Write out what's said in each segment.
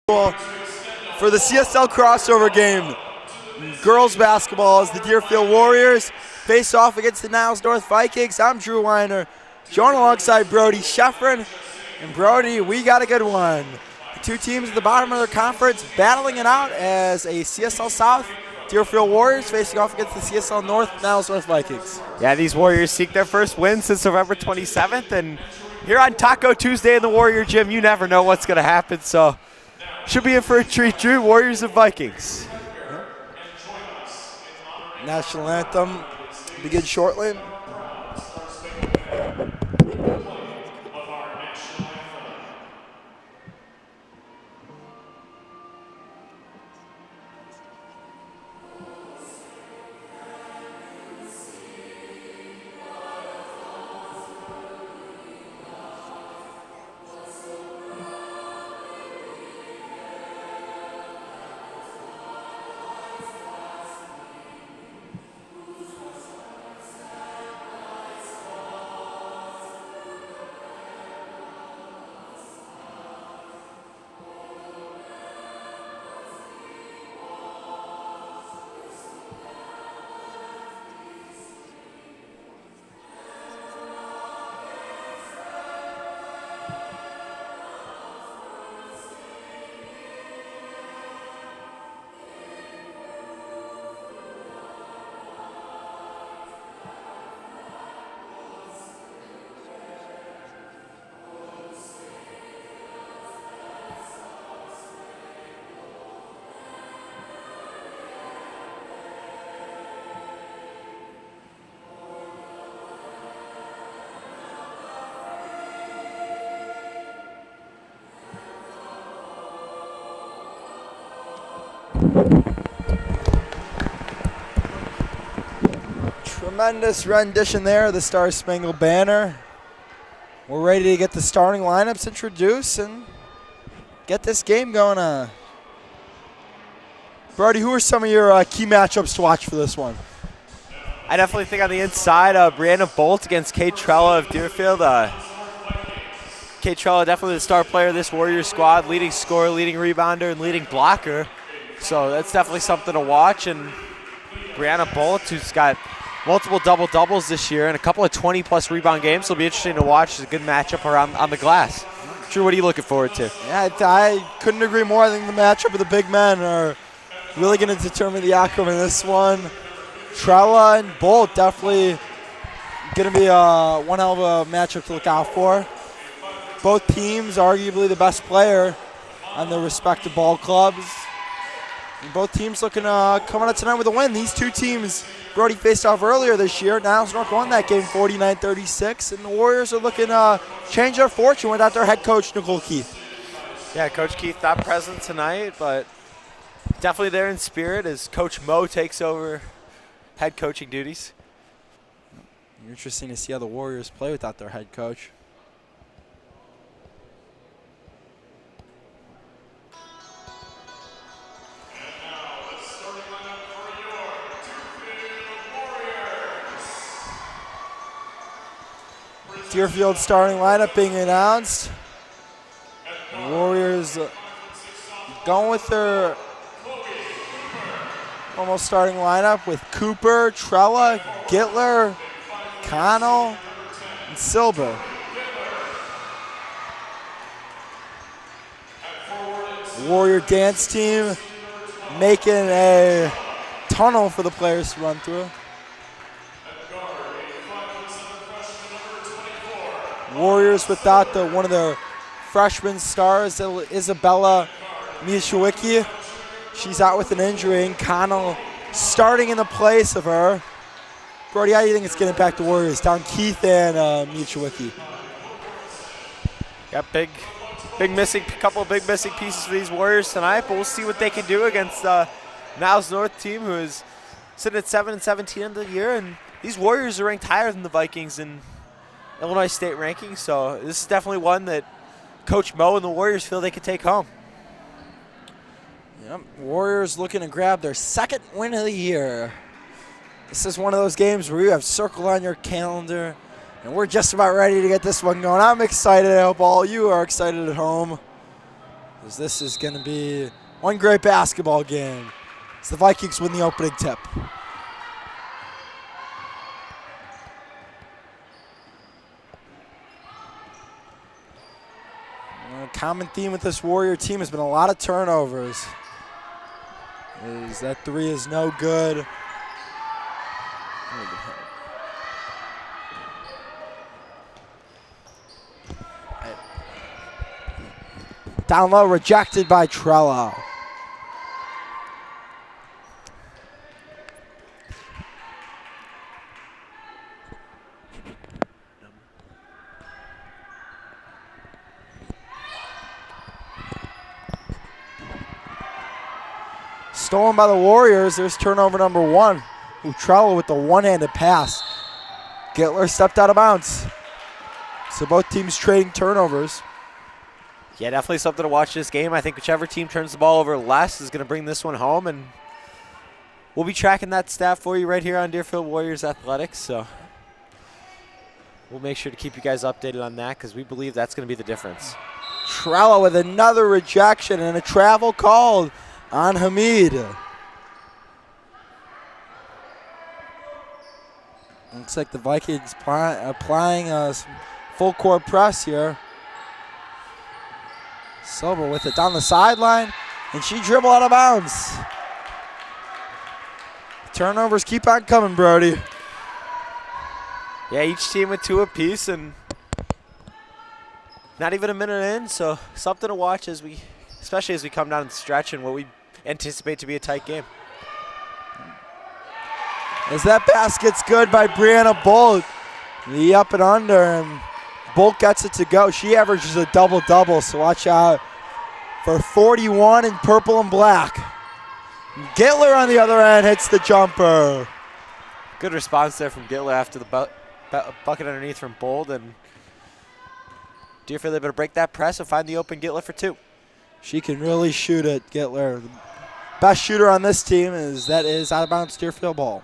For the CSL crossover game, girls basketball as the Deerfield Warriors face off against the Niles North Vikings. I'm Drew Weiner, joined alongside Brody Sheffrin. And Brody, we got a good one. The two teams at the bottom of their conference battling it out as a CSL South Deerfield Warriors facing off against the CSL North Niles North Vikings. Yeah, these Warriors seek their first win since November 27th. And here on Taco Tuesday in the Warrior Gym, you never know what's going to happen. So should be in for a treat, Drew. Warriors and Vikings. National anthem begins shortly. Tremendous rendition there of the Star Spangled Banner. We're ready to get the starting lineups introduced and get this game going on. Brody, who are some of your key matchups to watch for this one? I definitely think on the inside, Brianna Bolt against Kate Trella of Deerfield. Kate Trella, definitely the star player of this Warriors squad, leading scorer, leading rebounder, and leading blocker. So that's definitely something to watch. And Brianna Bolt, who's got multiple double-doubles this year and a couple of 20-plus rebound games. It'll be interesting to watch. It's a good matchup around on the glass. Drew, what are you looking forward to? Yeah, I couldn't agree more. I think the matchup of the big men are really going to determine the outcome in this one. Trella and Bolt definitely going to be one hell of a matchup to look out for. Both teams arguably the best player on their respective ball clubs. And both teams looking coming out tonight with a win. These two teams, Brody faced off earlier this year. Niles North won that game 49-36, and the Warriors are looking to change their fortune without their head coach, Nicole Keith. Yeah, Coach Keith not present tonight, but definitely there in spirit as Coach Mo takes over head coaching duties. Interesting to see how the Warriors play without their head coach. Deerfield starting lineup being announced. Warriors going with their almost starting lineup with Cooper, Trella, Gittler, Connell, and Silber. Warrior dance team making a tunnel for the players to run through. Warriors without one of their freshman stars, Isabella Mieszewicki. She's out with an injury, and Connell starting in the place of her. Brody, how do you think it's going to impact the Warriors down Keith and Mieszewicki? Got couple of big missing pieces for these Warriors tonight, but we'll see what they can do against Niles North team, who is sitting at 7-17 in the year, and these Warriors are ranked higher than the Vikings in Illinois State rankings, so this is definitely one that Coach Mo and the Warriors feel they can take home. Yep, Warriors looking to grab their second win of the year. This is one of those games where you have circled on your calendar, and we're just about ready to get this one going. I'm excited. I hope all you are excited at home. as this is going to be one great basketball game as the Vikings win the opening tip. A common theme with this Warrior team has been a lot of turnovers. That three is no good. Down low, rejected by Trello. Stolen by the Warriors. There's turnover number one. Trello with the one-handed pass. Gittler stepped out of bounds. So both teams trading turnovers. Yeah, definitely something to watch this game. I think whichever team turns the ball over less is going to bring this one home, and we'll be tracking that stat for you right here on Deerfield Warriors Athletics. So we'll make sure to keep you guys updated on that because we believe that's going to be the difference. Trello with another rejection and a travel called on Hamid. Looks like the Vikings applying some full court press here. Silver with it down the sideline, and she dribbled out of bounds. Turnovers keep on coming, Brody. Yeah, each team with two apiece, and not even a minute in, so something to watch especially as we come down the stretch and what we anticipate to be a tight game. As that basket's good by Brianna Bolt. The up and under, and Bolt gets it to go. She averages a double-double, so watch out for 41 in purple and black. Gittler on the other end hits the jumper. Good response there from Gittler after the bucket underneath from Bolt, and Deerfield able to break that press and find the open Gittler for two. She can really shoot it, Gittler. The best shooter on this team is out of bounds Deerfield ball.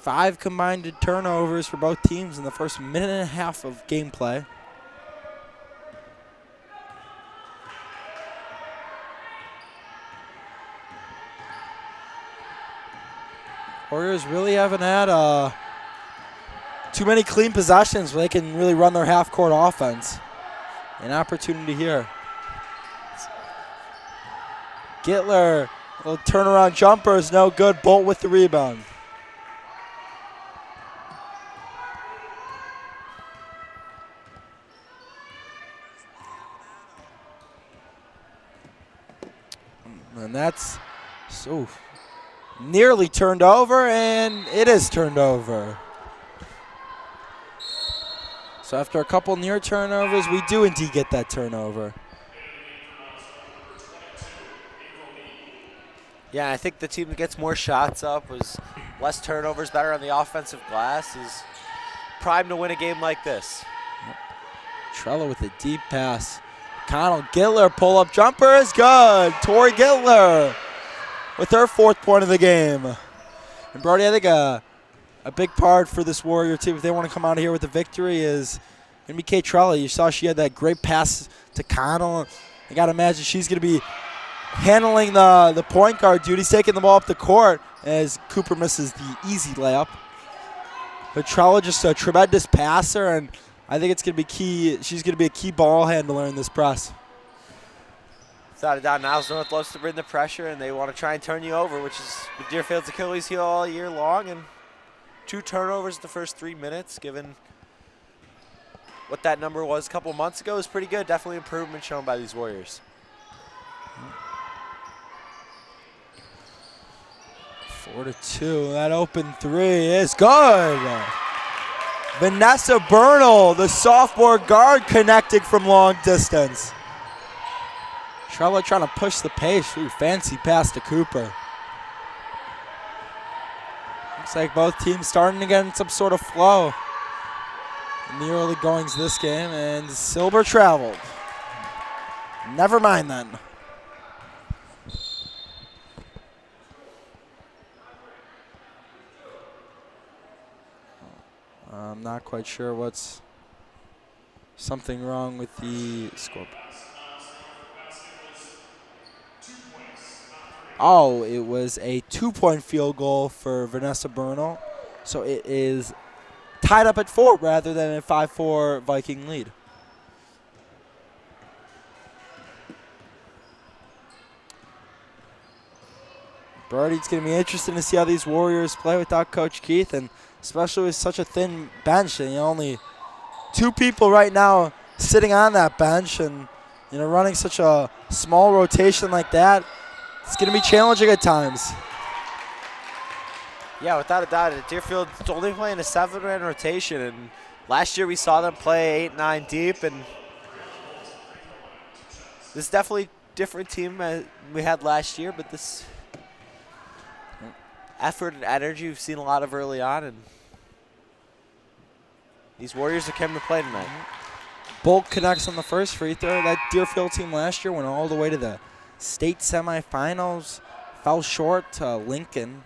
5 combined turnovers for both teams in the first minute and a half of gameplay. Warriors really haven't had too many clean possessions where they can really run their half-court offense. An opportunity here. Gittler, a little turnaround jumper is no good. Bolt with the rebound. And that's so nearly turned over, and it is turned over. So after a couple near turnovers, we do indeed get that turnover. Yeah, I think the team that gets more shots up, was less turnovers, better on the offensive glass, is primed to win a game like this. Trello with a deep pass. Connell Gittler pull-up jumper is good. Tori Gittler with her 4th point of the game. And Brody, I think a big part for this Warrior team, if they want to come out here with a victory, is going to be Kate Trello. You saw she had that great pass to Connell. I got to imagine she's going to be handling the point guard duties, taking the ball up the court as Cooper misses the easy layup. But Trello just a tremendous passer, and I think it's going to be key. She's going to be a key ball handler in this press. Without a doubt, Niles North loves to bring the pressure, and they want to try and turn you over, which is Deerfield's Achilles heel all year long. And 2 turnovers in the first 3 minutes, given what that number was a couple months ago, is pretty good. Definitely improvement shown by these Warriors. 4-2. That open 3 is good. Vanessa Bernal, the sophomore guard, connecting from long distance. Trello trying to push the pace. Ooh, fancy pass to Cooper. Looks like both teams starting to get in some sort of flow in the early goings of this game, and Silver traveled. Never mind then. I'm not quite sure what's Something wrong with the scoreboard. Oh, it was a 2-point field goal for Vanessa Bernal. So it is tied up at 4 rather than a 5-4 Viking lead. Brody, it's going to be interesting to see how these Warriors play without Coach Keith, and especially with such a thin bench. And only 2 people right now sitting on that bench, and running such a small rotation like that, it's going to be challenging at times. Yeah, without a doubt. Deerfield's only playing a 7-man rotation, and last year we saw them play 8-9 deep, and this is definitely a different team than we had last year, but this effort and energy we've seen a lot of early on, and these Warriors are coming to play tonight. Bolt connects on the first free throw. That Deerfield team last year went all the way to the state semifinals, fell short to Lincoln,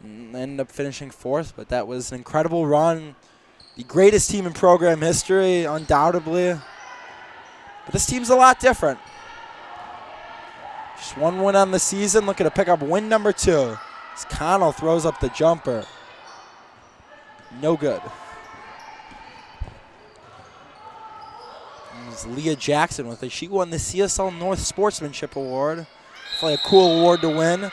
and ended up finishing 4th, but that was an incredible run. The greatest team in program history, undoubtedly. But this team's a lot different. Just 1 win on the season, looking to pick up win number 2. As Connell throws up the jumper. No good. It's Leah Jackson with it. She won the CSL North Sportsmanship Award. Definitely a cool award to win.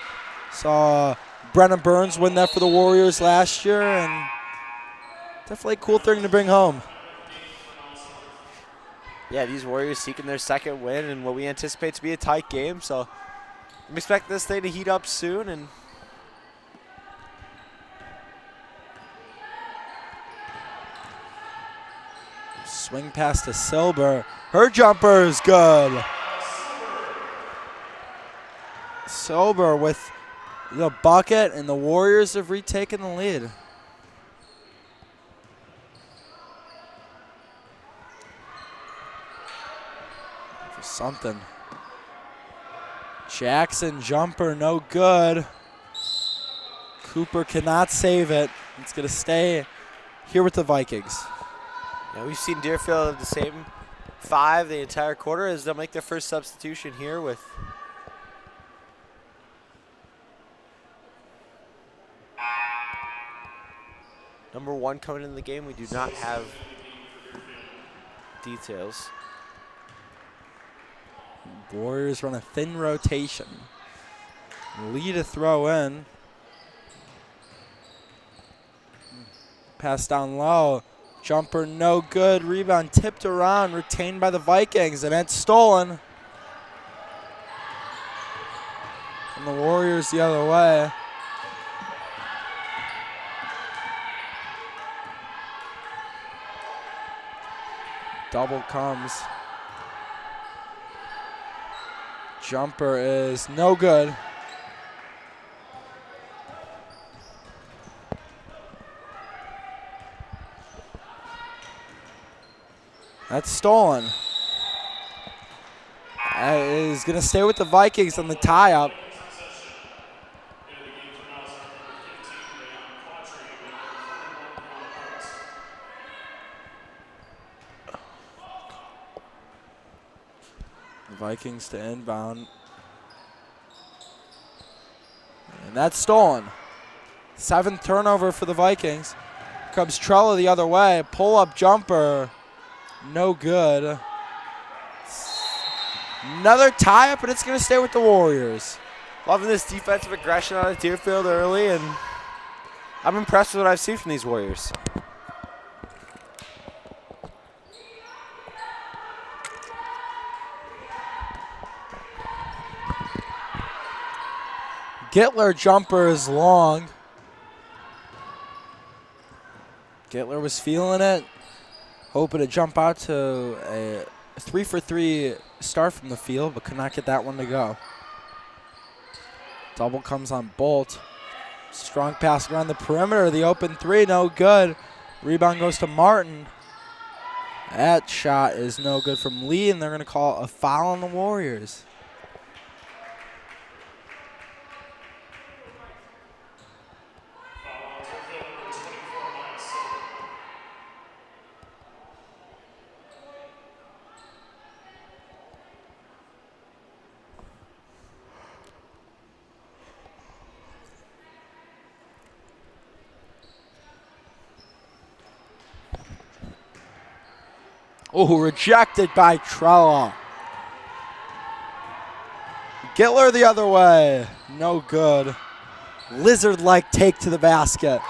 Saw Brenna Burns win that for the Warriors last year, and definitely a cool thing to bring home. Yeah, these Warriors seeking their 2nd win in what we anticipate to be a tight game, so we expect this thing to heat up soon. And swing pass to Silber. Her jumper is good. Silber with the bucket, and the Warriors have retaken the lead. For something. Jackson jumper, no good. Cooper cannot save it. It's going to stay here with the Vikings. yeah, we've seen Deerfield have the same 5 the entire quarter as they'll make their first substitution here with number 1 coming in the game. We do not have details. Warriors run a thin rotation. Lee to throw in. Pass down low. Jumper no good. Rebound tipped around, retained by the Vikings, and it's stolen. And the Warriors the other way. Double comes. Jumper is no good. That's stolen. That is going to stay with the Vikings on the tie-up. Vikings to inbound. And that's stolen. 7th turnover for the Vikings. Comes Trella the other way. Pull-up jumper. No good. Another tie-up, but it's going to stay with the Warriors. Loving this defensive aggression out of Deerfield early, and I'm impressed with what I've seen from these Warriors. Gittler jumper is long. Gittler was feeling it, hoping to jump out to a 3-for-3 start from the field, but could not get that one to go. Double comes on Bolt. Strong pass around the perimeter. The open 3, no good. Rebound goes to Martin. That shot is no good from Lee, and they're going to call a foul on the Warriors. Oh, rejected by Trella. Gittler the other way. No good. Lizard-like take to the basket.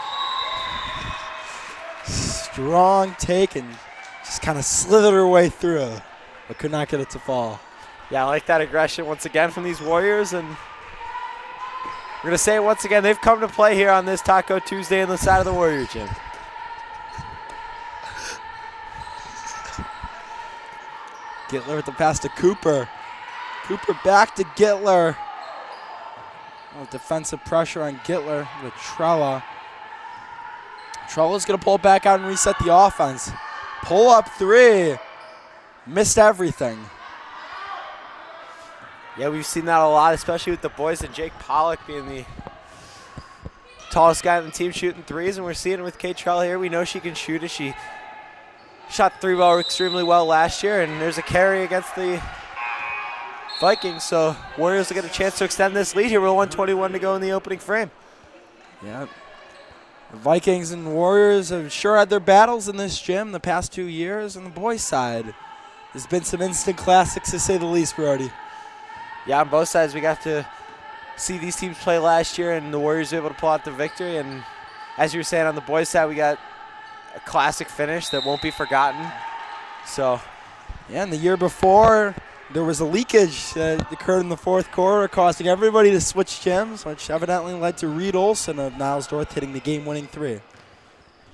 Strong take and just kind of slithered her way through, but could not get it to fall. Yeah, I like that aggression once again from these Warriors, and we're going to say it once again. They've come to play here on this Taco Tuesday on the side of the Warrior Gym. Gittler with the pass to Cooper. Cooper back to Gittler. Oh, defensive pressure on Gittler with Trella. Trella's going to pull back out and reset the offense. Pull up three. Missed everything. Yeah, we've seen that a lot, especially with the boys and Jake Pollock being the tallest guy on the team shooting threes, and we're seeing it with Kate Trella here. We know she can shoot it. She shot three ball extremely well last year, and there's a carry against the Vikings, so Warriors will get a chance to extend this lead here with 1:21 to go in the opening frame. Yeah. The Vikings and Warriors have sure had their battles in this gym the past 2 years. On the boys' side, there's been some instant classics to say the least, Brody. Yeah, on both sides, we got to see these teams play last year, and the Warriors were able to pull out the victory. And as you were saying, on the boys' side, we got a classic finish that won't be forgotten. So, yeah, and the year before, there was a leakage that occurred in the fourth quarter, causing everybody to switch gyms, which evidently led to Reed Olson of Niles North hitting the game-winning three.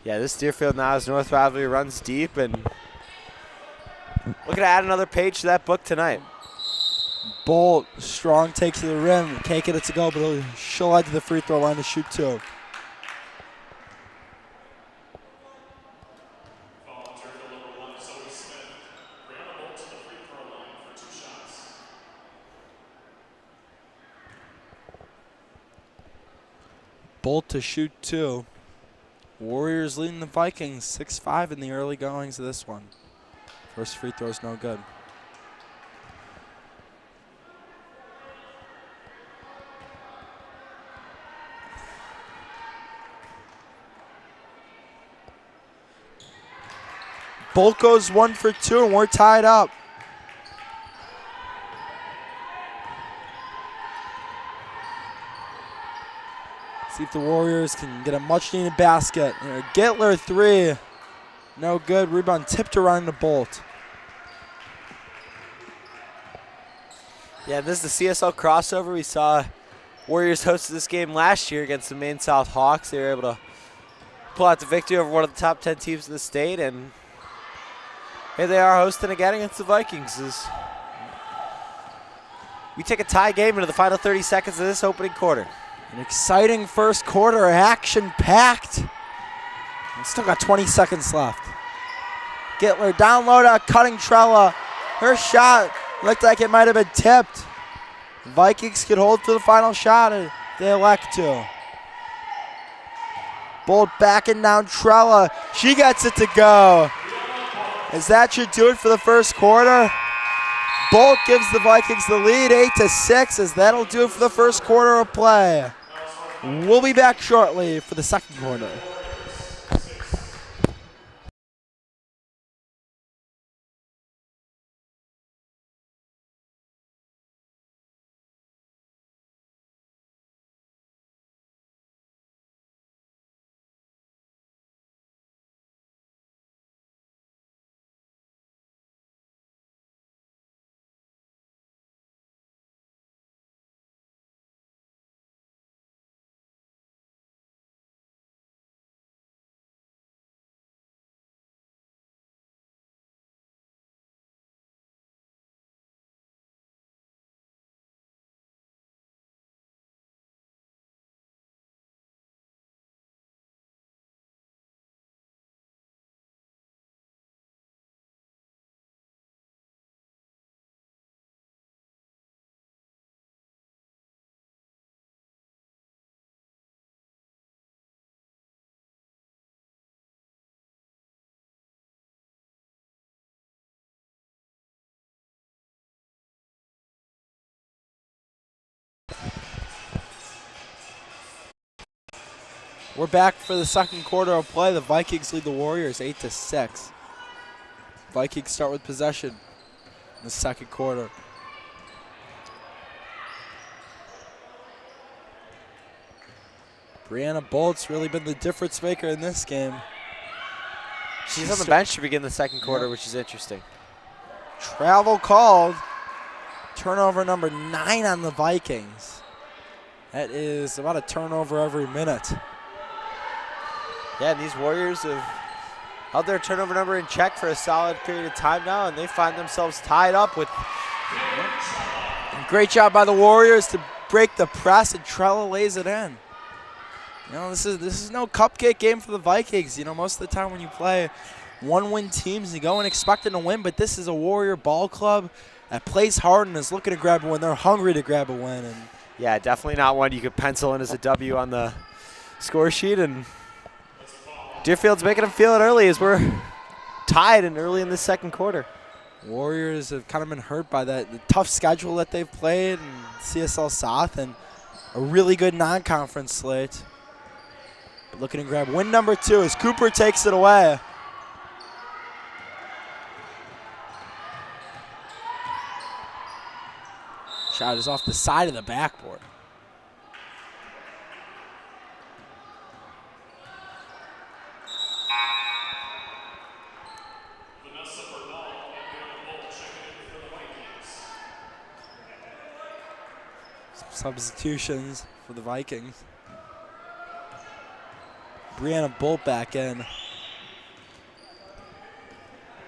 Yeah, this Deerfield Niles North rivalry runs deep, and looking to add another page to that book tonight. Bolt, strong take to the rim. Can't get it to go, but she'll head to the free throw line to shoot two. Bolt to shoot two. Warriors leading the Vikings 6-5 in the early goings of this one. First free throw is no good. Bolt goes 1 for 2, and we're tied up. See if the Warriors can get a much-needed basket. Gittler three, no good. Rebound tipped around to Bolt. Yeah, this is the CSL crossover. We saw Warriors hosted this game last year against the Maine South Hawks. They were able to pull out the victory over one of the top 10 teams in the state, and here they are hosting again against the Vikings. We take a tie game into the final 30 seconds of this opening quarter. An exciting first quarter, action-packed. And still got 20 seconds left. Gittler down low to cutting Trella. Her shot looked like it might have been tipped. Vikings could hold to the final shot if they elect to. Bolt backing down Trella. She gets it to go. As that should do it for the first quarter. Bolt gives the Vikings the lead 8-6, as that'll do it for the first quarter of play. We'll be back shortly for the second quarter. We're back for the second quarter of play. The Vikings lead the Warriors 8-6. Vikings start with possession in the second quarter. Brianna Bolt's really been the difference maker in this game. She's on the bench to begin the second quarter, which is interesting. Travel called. Turnover number 9 on the Vikings. That is about a turnover every minute. Yeah, and these Warriors have held their turnover number in check for a solid period of time now, and they find themselves tied up with. Great job by the Warriors to break the press, and Trella lays it in. You know, this is no cupcake game for the Vikings. You know, most of the time when you play one-win teams, you go and expecting to win, but this is a Warrior ball club that plays hard and is looking to grab a win. They're hungry to grab a win. And yeah, definitely not one you could pencil in as a W on the score sheet. And Deerfield's making them feel it early as we're tied and early in the second quarter. Warriors have kind of been hurt by the tough schedule that they've played in CSL South and a really good non-conference slate. But looking to grab win number 2 as Cooper takes it away. Shot is off the side of the backboard. Some substitutions for the Vikings. Brianna Bolt back in.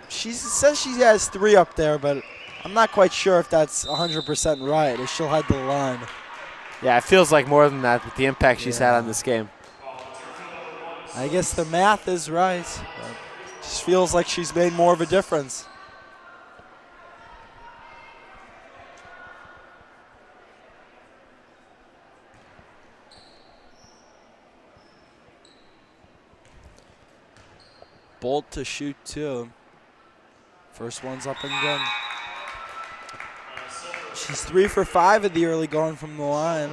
She says she has 3 up there, but I'm not quite sure if that's 100% right, as she'll head to the line. Yeah, it feels like more than that with the impact she's had on this game. I guess the math is right. But it just feels like she's made more of a difference. Bolt to shoot 2. First one's up and good. She's 3 for 5 at the early going from the line.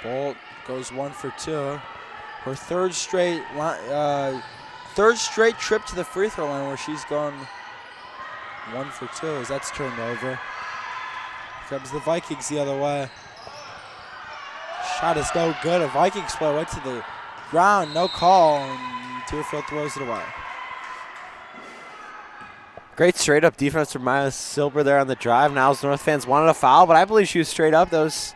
Bolt goes 1 for 2. Her third straight trip to the free throw line where she's gone 1 for 2 as that's turned over. Here comes the Vikings the other way. Shot is no good. A Vikings player went to the ground, no call, and Deerfield throws it away. Great straight up defense from Miles Silber there on the drive. Niles North fans wanted a foul, but I believe she was straight up. That was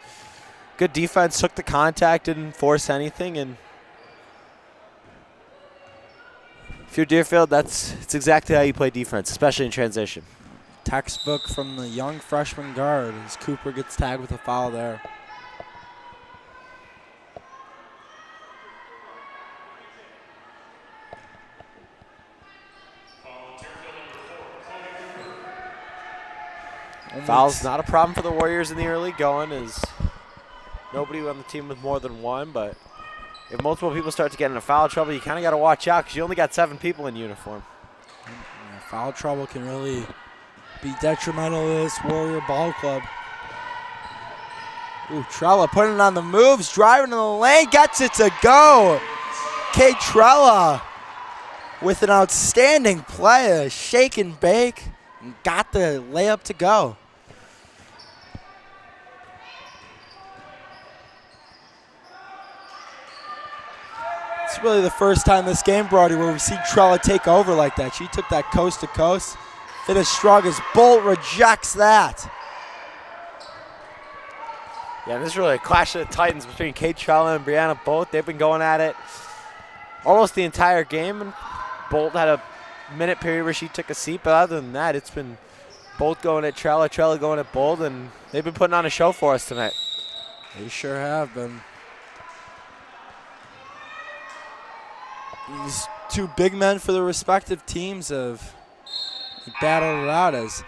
good defense, took the contact, didn't force anything. And if you're Deerfield, it's exactly how you play defense, especially in transition. Textbook from the young freshman guard as Cooper gets tagged with a foul there. Foul's not a problem for the Warriors in the early going, as nobody on the team with more than 1, but if multiple people start to get into foul trouble, you kind of got to watch out because you only got 7 people in uniform. Yeah, foul trouble can really be detrimental to this Warrior ball club. Ooh, Trella putting it on the moves, driving to the lane, gets it to go. Kate Trella with an outstanding play, a shake and bake, and got the layup to go. It's really the first time this game, Brody, where we see Trella take over like that. She took that coast to coast, finished strong as Bolt rejects that. Yeah, this is really a clash of the titans between Kate Trella and Brianna Bolt. They've been going at it almost the entire game, and Bolt had a minute period where she took a seat, but other than that, it's been Bolt going at Trella, Trella going at Bolt, and they've been putting on a show for us tonight. They sure have been. These 2 big men for the respective teams have battled it out as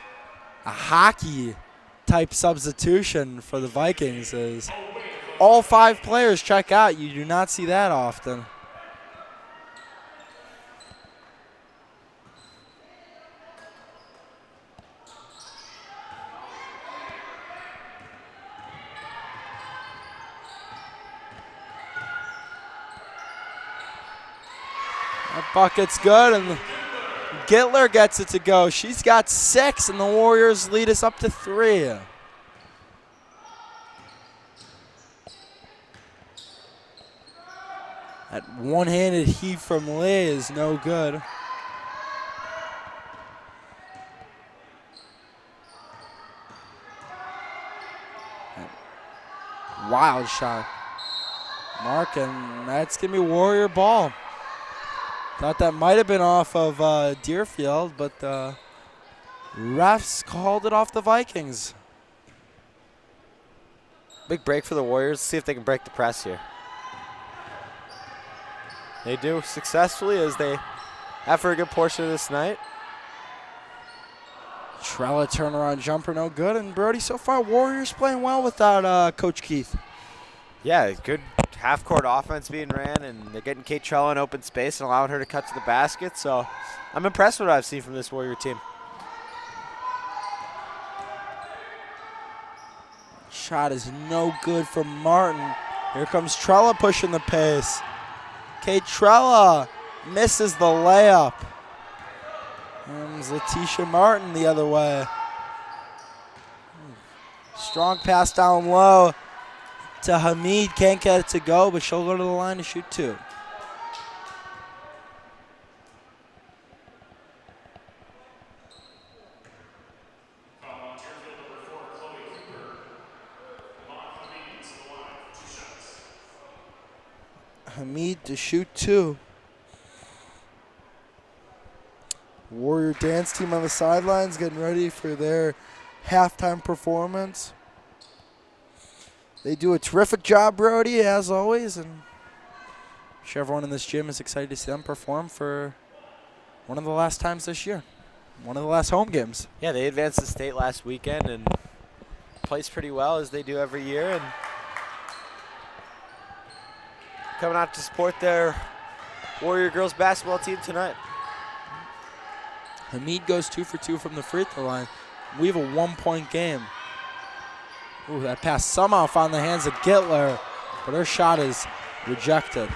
a hockey-type substitution for the Vikings as all 5 players check out. You do not see that often. That bucket's good, and Gittler gets it to go. She's got 6, and the Warriors lead us up to 3. That one-handed heave from Lee is no good. Wild shot. Mark, and that's going to be Warrior ball. Thought that might have been off of Deerfield, but the refs called it off the Vikings. Big break for the Warriors. See if they can break the press here. They do successfully, as they have for a good portion of this night. Trella turnaround jumper, no good. And Brody, so far, Warriors playing well without Coach Keith. Yeah, good half-court offense being ran, and they're getting Kate Trella in open space and allowing her to cut to the basket. So I'm impressed with what I've seen from this Warrior team. Shot is no good from Martin. Here comes Trella pushing the pace. Kate Trella misses the layup. Comes Letitia Martin the other way. Strong pass down low to Hamid. Can't get it to go, but she'll go to the line to shoot 2. Hamid to shoot 2. Warrior dance team on the sidelines getting ready for their halftime performance. They do a terrific job, Brody, as always, and I'm sure everyone in this gym is excited to see them perform for one of the last times this year, one of the last home games. Yeah, they advanced the state last weekend and placed pretty well, as they do every year, and coming out to support their Warrior girls basketball team tonight. Hamid goes 2 for 2 from the free throw line. We have a 1-point game. Ooh, that pass somehow found the hands of Gittler, but her shot is rejected.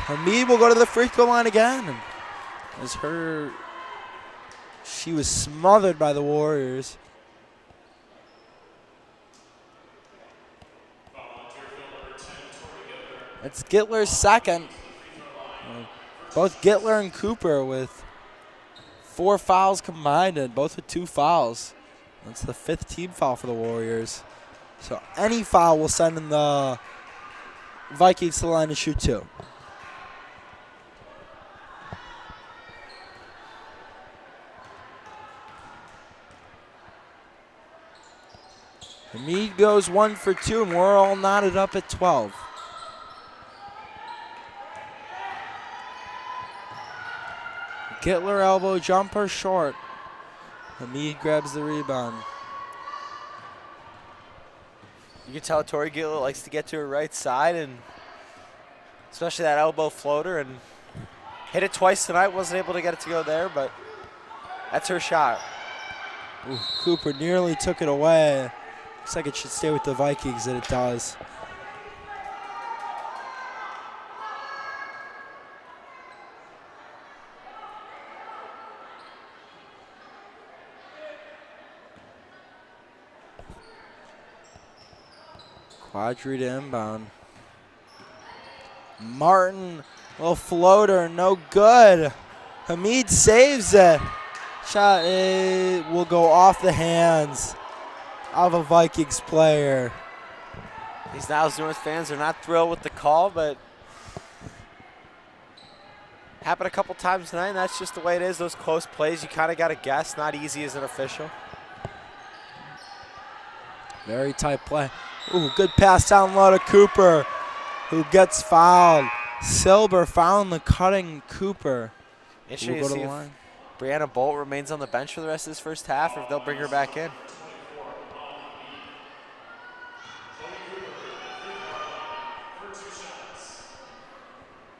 Hamid will go to the free throw line again. As she was smothered by the Warriors. It's Gittler's second. Both Gittler and Cooper with 4 fouls combined, and both with 2 fouls. That's the 5th team foul for the Warriors. So any foul will send in the Vikings to the line to shoot 2. Hamid goes 1 for 2, and we're all knotted up at 12. Gittler elbow jumper short. Hamid grabs the rebound. You can tell Tori Gittler likes to get to her right side, and especially that elbow floater, and hit it twice tonight. Wasn't able to get it to go there, but that's her shot. Ooh, Cooper nearly took it away. Looks like it should stay with the Vikings, and it does. Quadri to inbound. Martin, little floater, no good. Hamid saves it. Shot will go off the hands of a Vikings player. These Niles North fans are not thrilled with the call, but happened a couple times tonight, and that's just the way it is. Those close plays, you kind of got to guess. Not easy as an official. Very tight play. Ooh, good pass down low to Cooper, who gets fouled. Silber found the cutting Cooper. Interesting to see if Brianna Bolt remains on the bench for the rest of this first half, or if they'll bring her back in.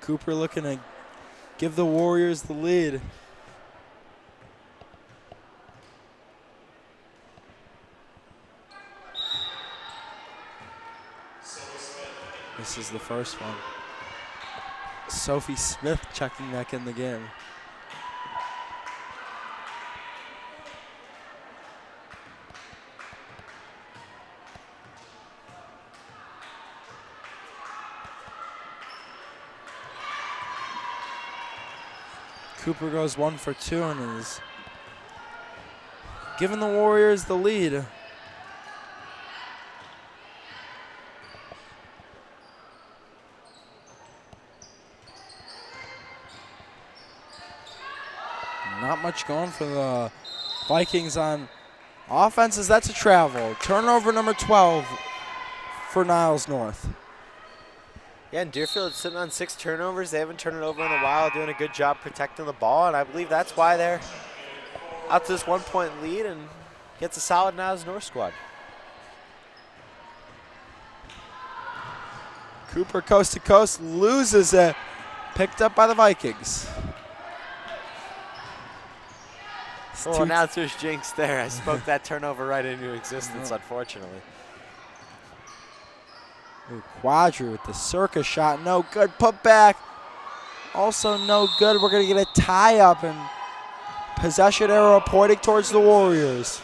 Cooper looking to give the Warriors the lead. Misses the first one. Sophie Smith checking back in the game. Cooper goes 1 for 2 and is giving the Warriors the lead. Not much going for the Vikings on offense as that's a travel. Turnover number 12 for Niles North. Yeah, and Deerfield sitting on 6 turnovers. They haven't turned it over in a while, doing a good job protecting the ball, and I believe that's why they're out to this 1-point lead and gets a solid Niles North squad. Cooper coast to coast loses it. Picked up by the Vikings. Oh, announcer's jinx there. I spoke that turnover right into existence, unfortunately. Ooh, Quadri with the circus shot. No good. Put back. Also no good. We're going to get a tie up and possession arrow pointing towards the Warriors.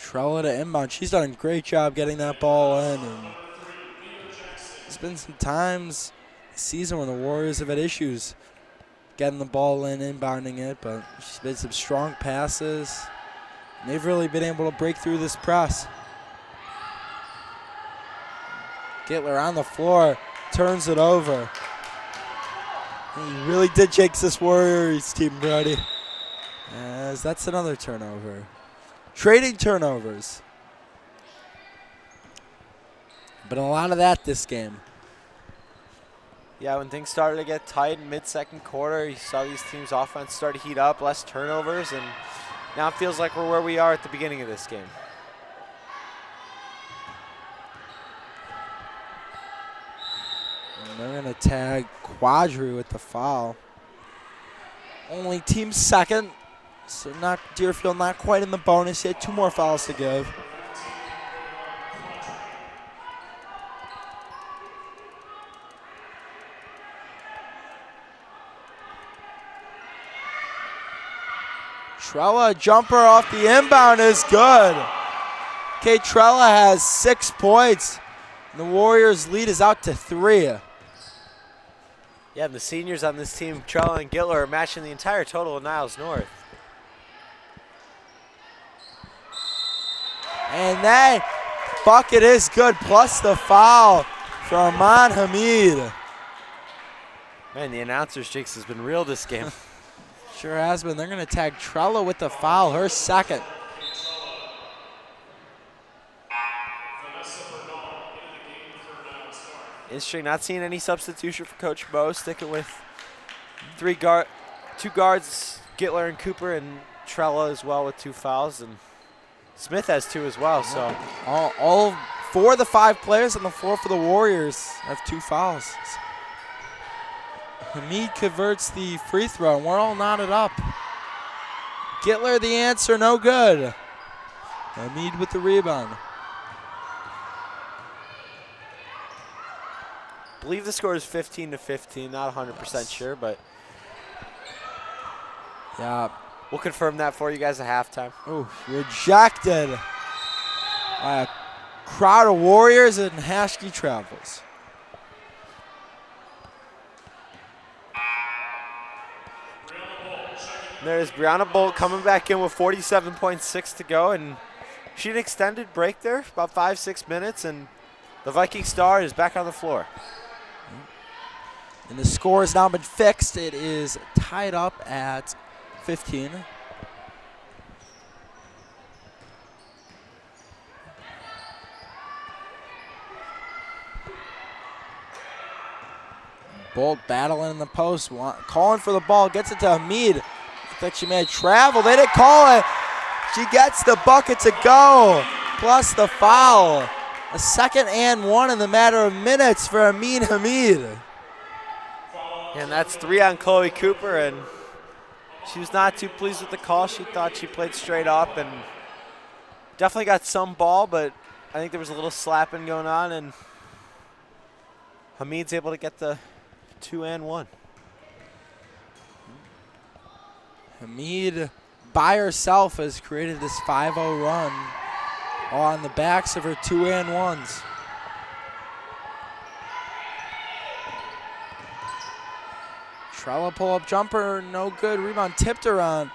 Trella to inbound. She's done a great job getting that ball in. And there's been some times this season when the Warriors have had issues getting the ball in, inbounding it, but she's made some strong passes. And they've really been able to break through this press. Gittler on the floor, turns it over. He really did jinx this Warriors team, Brody. As that's another turnover. Trading turnovers. But a lot of that this game. Yeah, when things started to get tight in mid-second quarter, you saw these teams' offense start to heat up, less turnovers, and now it feels like we're where we are at the beginning of this game. And they're going to tag Quadri with the foul. Only team second. So not Deerfield, not quite in the bonus yet. 2 more fouls to give. Trella, jumper off the inbound is good. Kate Trella has 6 points. And the Warriors' lead is out to 3. Yeah, and the seniors on this team, Trella and Gittler, are matching the entire total of Niles North. And that bucket is good, plus the foul from Armand Hamid. Man, the announcer's jinx has been real this game. Sure has been. They're going to tag Trella with the foul, her second. Interesting, not seeing any substitution for Coach Bo, sticking with 2 guards, Gittler and Cooper, and Trella as well with 2 fouls. And Smith has 2 as well, so. All 4 of the 5 players on the floor for the Warriors have 2 fouls. Hamid converts the free throw, and we're all knotted up. Gittler the answer, no good. Hamid with the rebound. I believe the score is 15-15, not 100% sure, but Yeah. we'll confirm that for you guys at halftime. Ooh, rejected by a crowd of Warriors, and Hashke travels. There's Brianna Bolt coming back in with 47.6 to go, and she had an extended break there, about 5-6 minutes, and the Viking star is back on the floor. And the score has now been fixed. It is tied up at 15. Bolt battling in the post, calling for the ball, gets it to Hamid. I think she may have traveled. They didn't call it. She gets the bucket to go, plus the foul. A 2nd and 1 in the matter of minutes for Amin Hamid. And that's 3 on Chloe Cooper, and she was not too pleased with the call. She thought she played straight up and definitely got some ball, but I think there was a little slapping going on, and Hamid's able to get the 2 and 1. Hamid by herself has created this 5-0 run on the backs of her 2 and 1s. Trella pull-up jumper, no good. Rebound tipped around.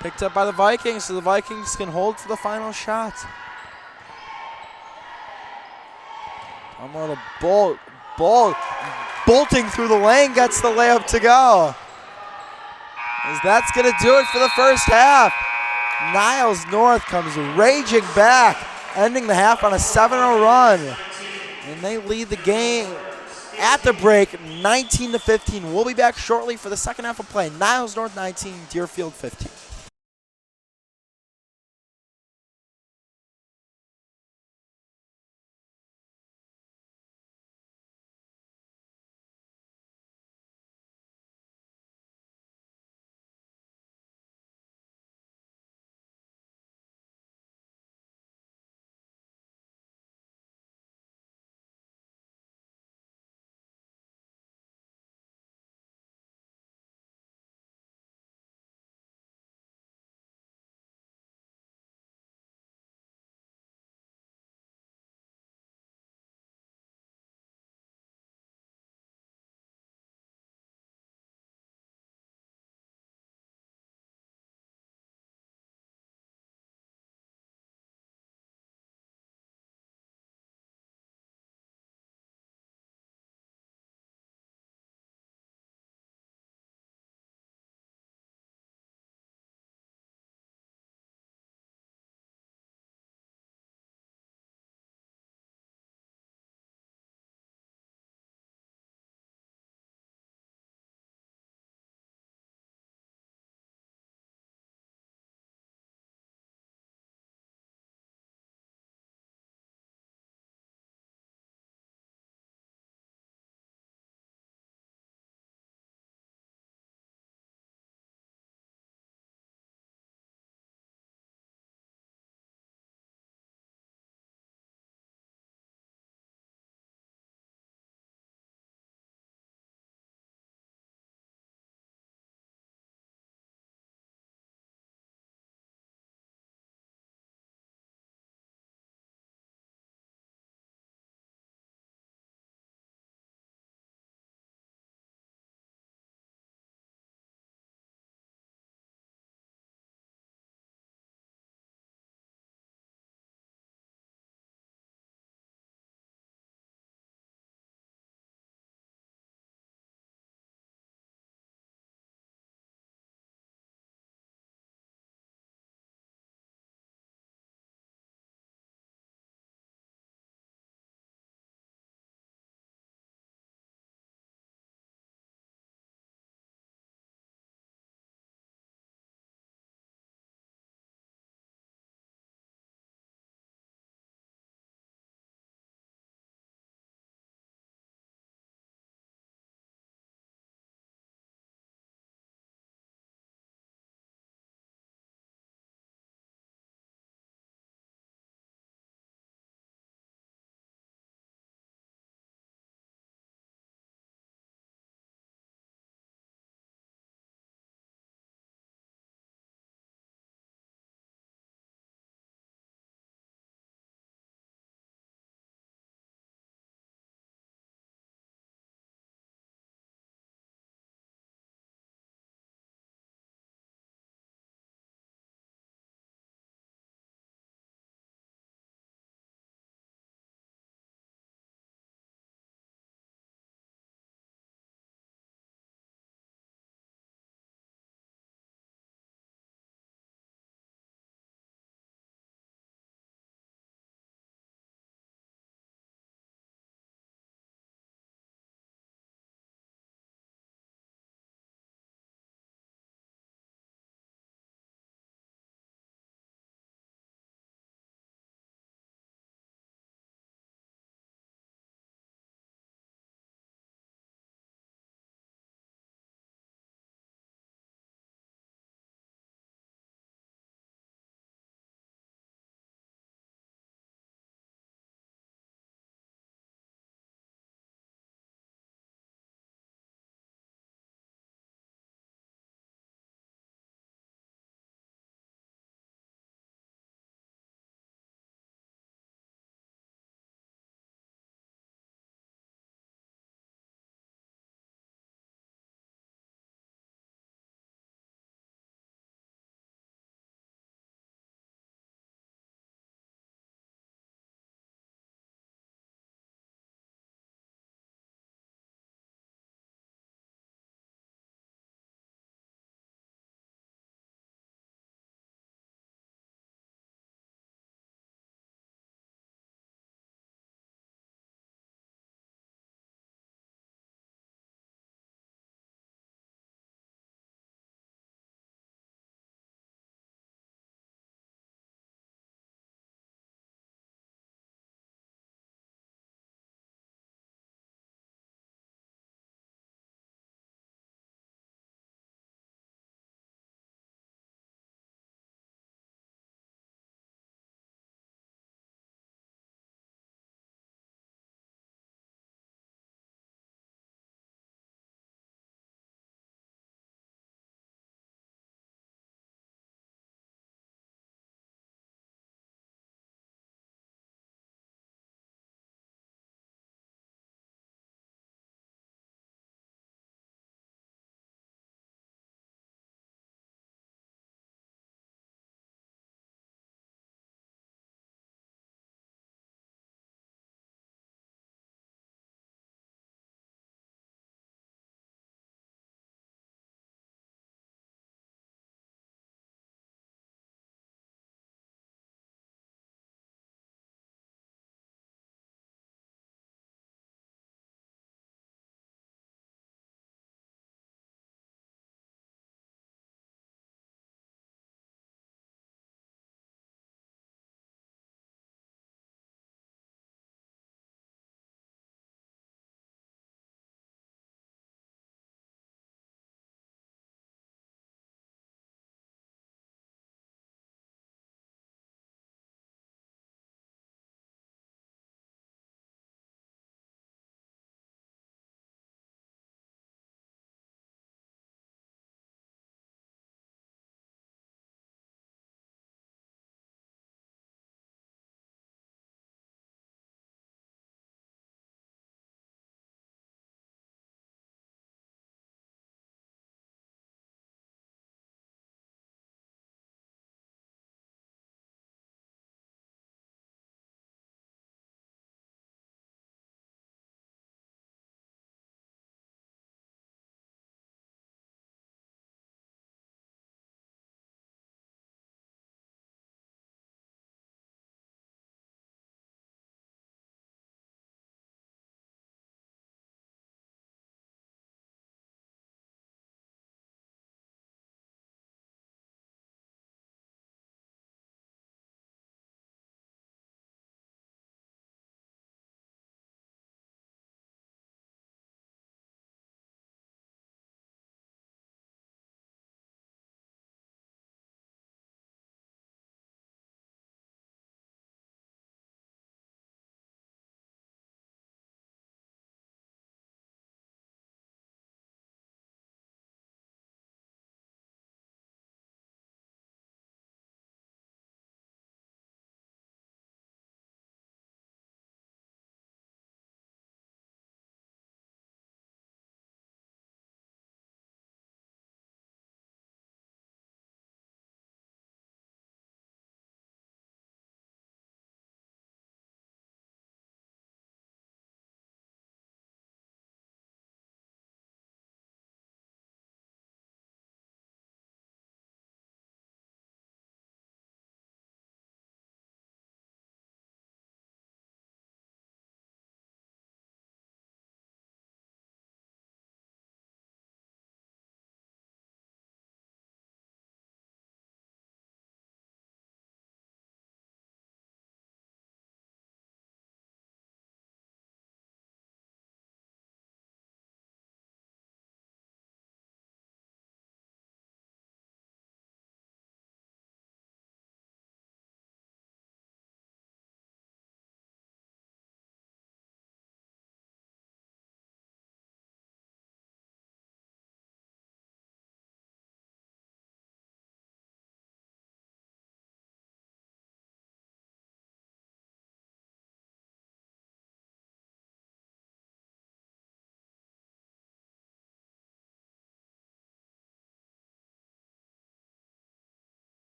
Picked up by the Vikings, so the Vikings can hold for the final shot. Unload a Bolt. Bolting through the lane gets the layup to go. As that's going to do it for the first half. Niles North comes raging back, ending the half on a 7-0 run. And they lead the game at the break, 19-15. We'll be back shortly for the second half of play. Niles North 19, Deerfield 15.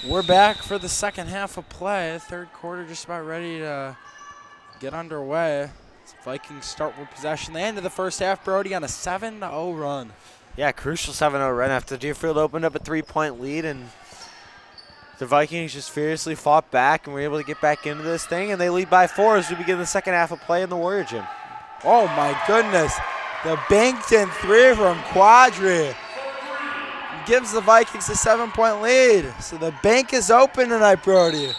We're back for the second half of play. Third quarter just about ready to get underway. Vikings start with possession. They ended the first half, Brody, on a 7-0 run. Yeah, crucial 7-0 run after Deerfield opened up a 3-point lead, and the Vikings just fiercely fought back and were able to get back into this thing, and they lead by 4 as we begin the second half of play in the Warrior Gym. Oh, my goodness. The banked-in three from Quadri gives the Vikings a 7-point lead. So the bank is open tonight, Brody.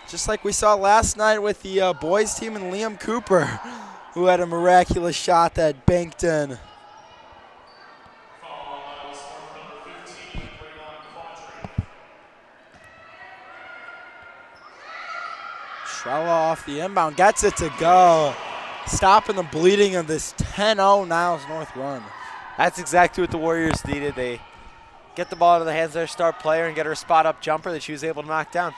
Just like we saw last night with the boys team and Liam Cooper, who had a miraculous shot that banked in. Trella off the inbound, gets it to go. Stopping the bleeding of this 10-0 Niles North run. That's exactly what the Warriors needed. They get the ball into the hands of their star player and get her a spot-up jumper that she was able to knock down.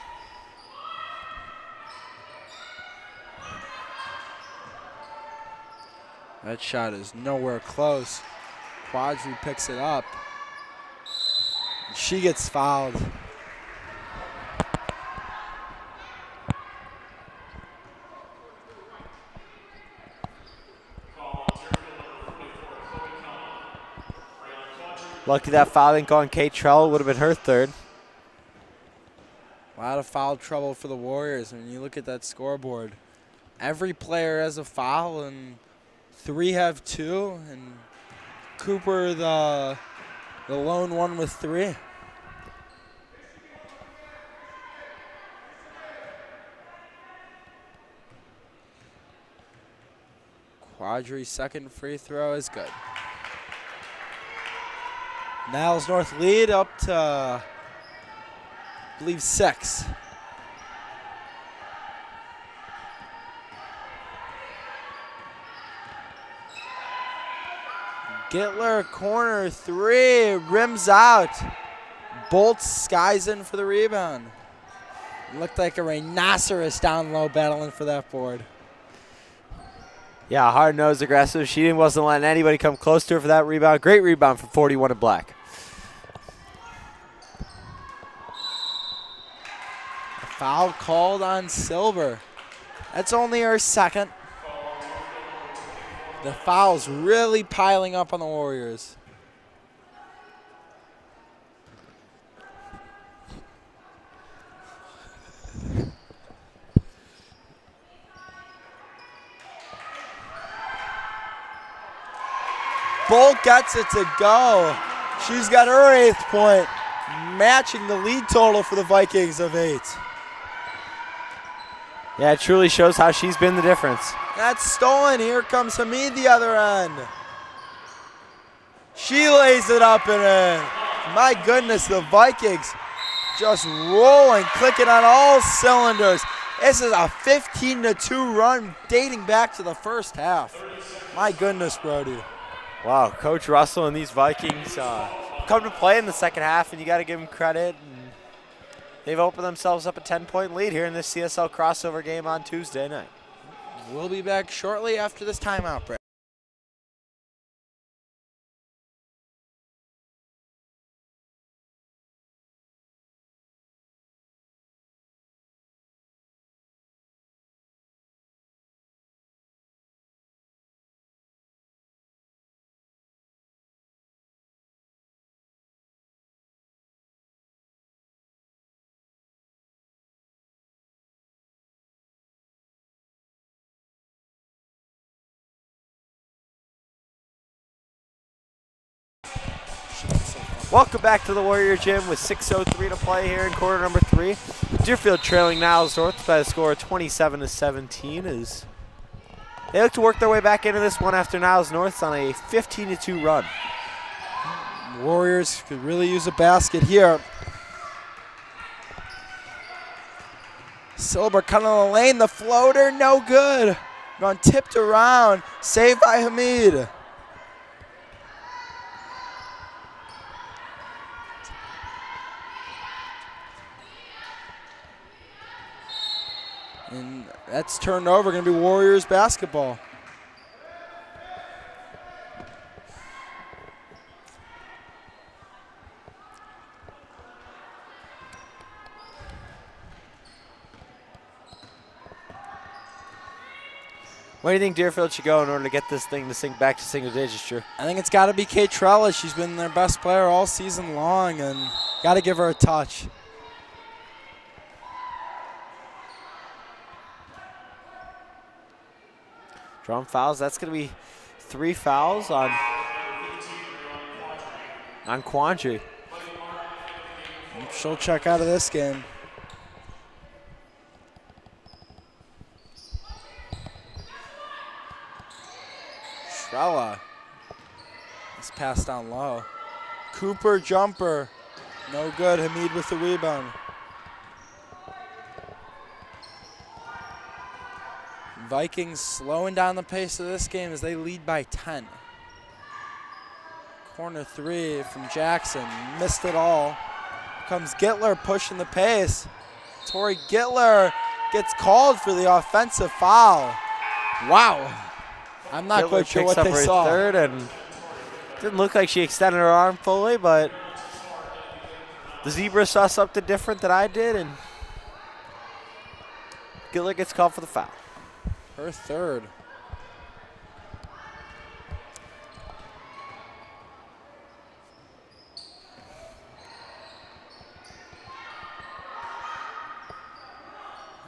That shot is nowhere close. Quadri picks it up. She gets fouled. Lucky that foul didn't go on Kate Trell. Would have been her third. A lot of foul trouble for the Warriors. When you look at that scoreboard, every player has a foul, and 3 have 2, and Cooper the lone one with 3. Quadri's second free throw is good. Niles North lead up to, I believe, 6. Gittler, corner 3, rims out. Bolts skies in for the rebound. Looked like a rhinoceros down low battling for that board. Yeah, hard-nosed, aggressive. She wasn't letting anybody come close to her for that rebound. Great rebound from 41 in black. A foul called on Silver. That's only her second. The foul's really piling up on the Warriors. Bolt gets it to go. She's got her 8th point, matching the lead total for the Vikings of 8. Yeah, it truly shows how she's been the difference. That's stolen. Here comes Hamid the other end. She lays it up and in. My goodness, the Vikings just rolling, clicking on all cylinders. This is a 15-2 run dating back to the first half. My goodness, Brody. Wow, Coach Russell and these Vikings come to play in the second half, and you got to give them credit. And they've opened themselves up a 10-point lead here in this CSL crossover game on Tuesday night. We'll be back shortly after this timeout break. Welcome back to the Warrior Gym with 6:03 to play here in quarter number 3. Deerfield trailing Niles North by a score of 27-17 as they look to work their way back into this one after Niles North's on a 15-2 run. Warriors could really use a basket here. Silver cutting the lane, the floater, no good. Gone tipped around, saved by Hamid. And that's turned over, going to be Warriors basketball. Where do you think Deerfield should go in order to get this thing to sink back to single digits, Drew? I think it's got to be Kate Trella. She's been their best player all season long, and got to give her a touch. Drawing fouls. That's going to be 3 fouls on Quandary. She'll check out of this game. Trella. It's passed down low. Cooper jumper. No good. Hamid with the rebound. Vikings slowing down the pace of this game as they lead by 10. Corner 3 from Jackson. Missed it all. Comes Gittler pushing the pace. Tori Gittler gets called for the offensive foul. Wow. I'm not quite sure what they saw. Third, and didn't look like she extended her arm fully, but the zebra saw something different than I did, and Gittler gets called for the foul. Her third.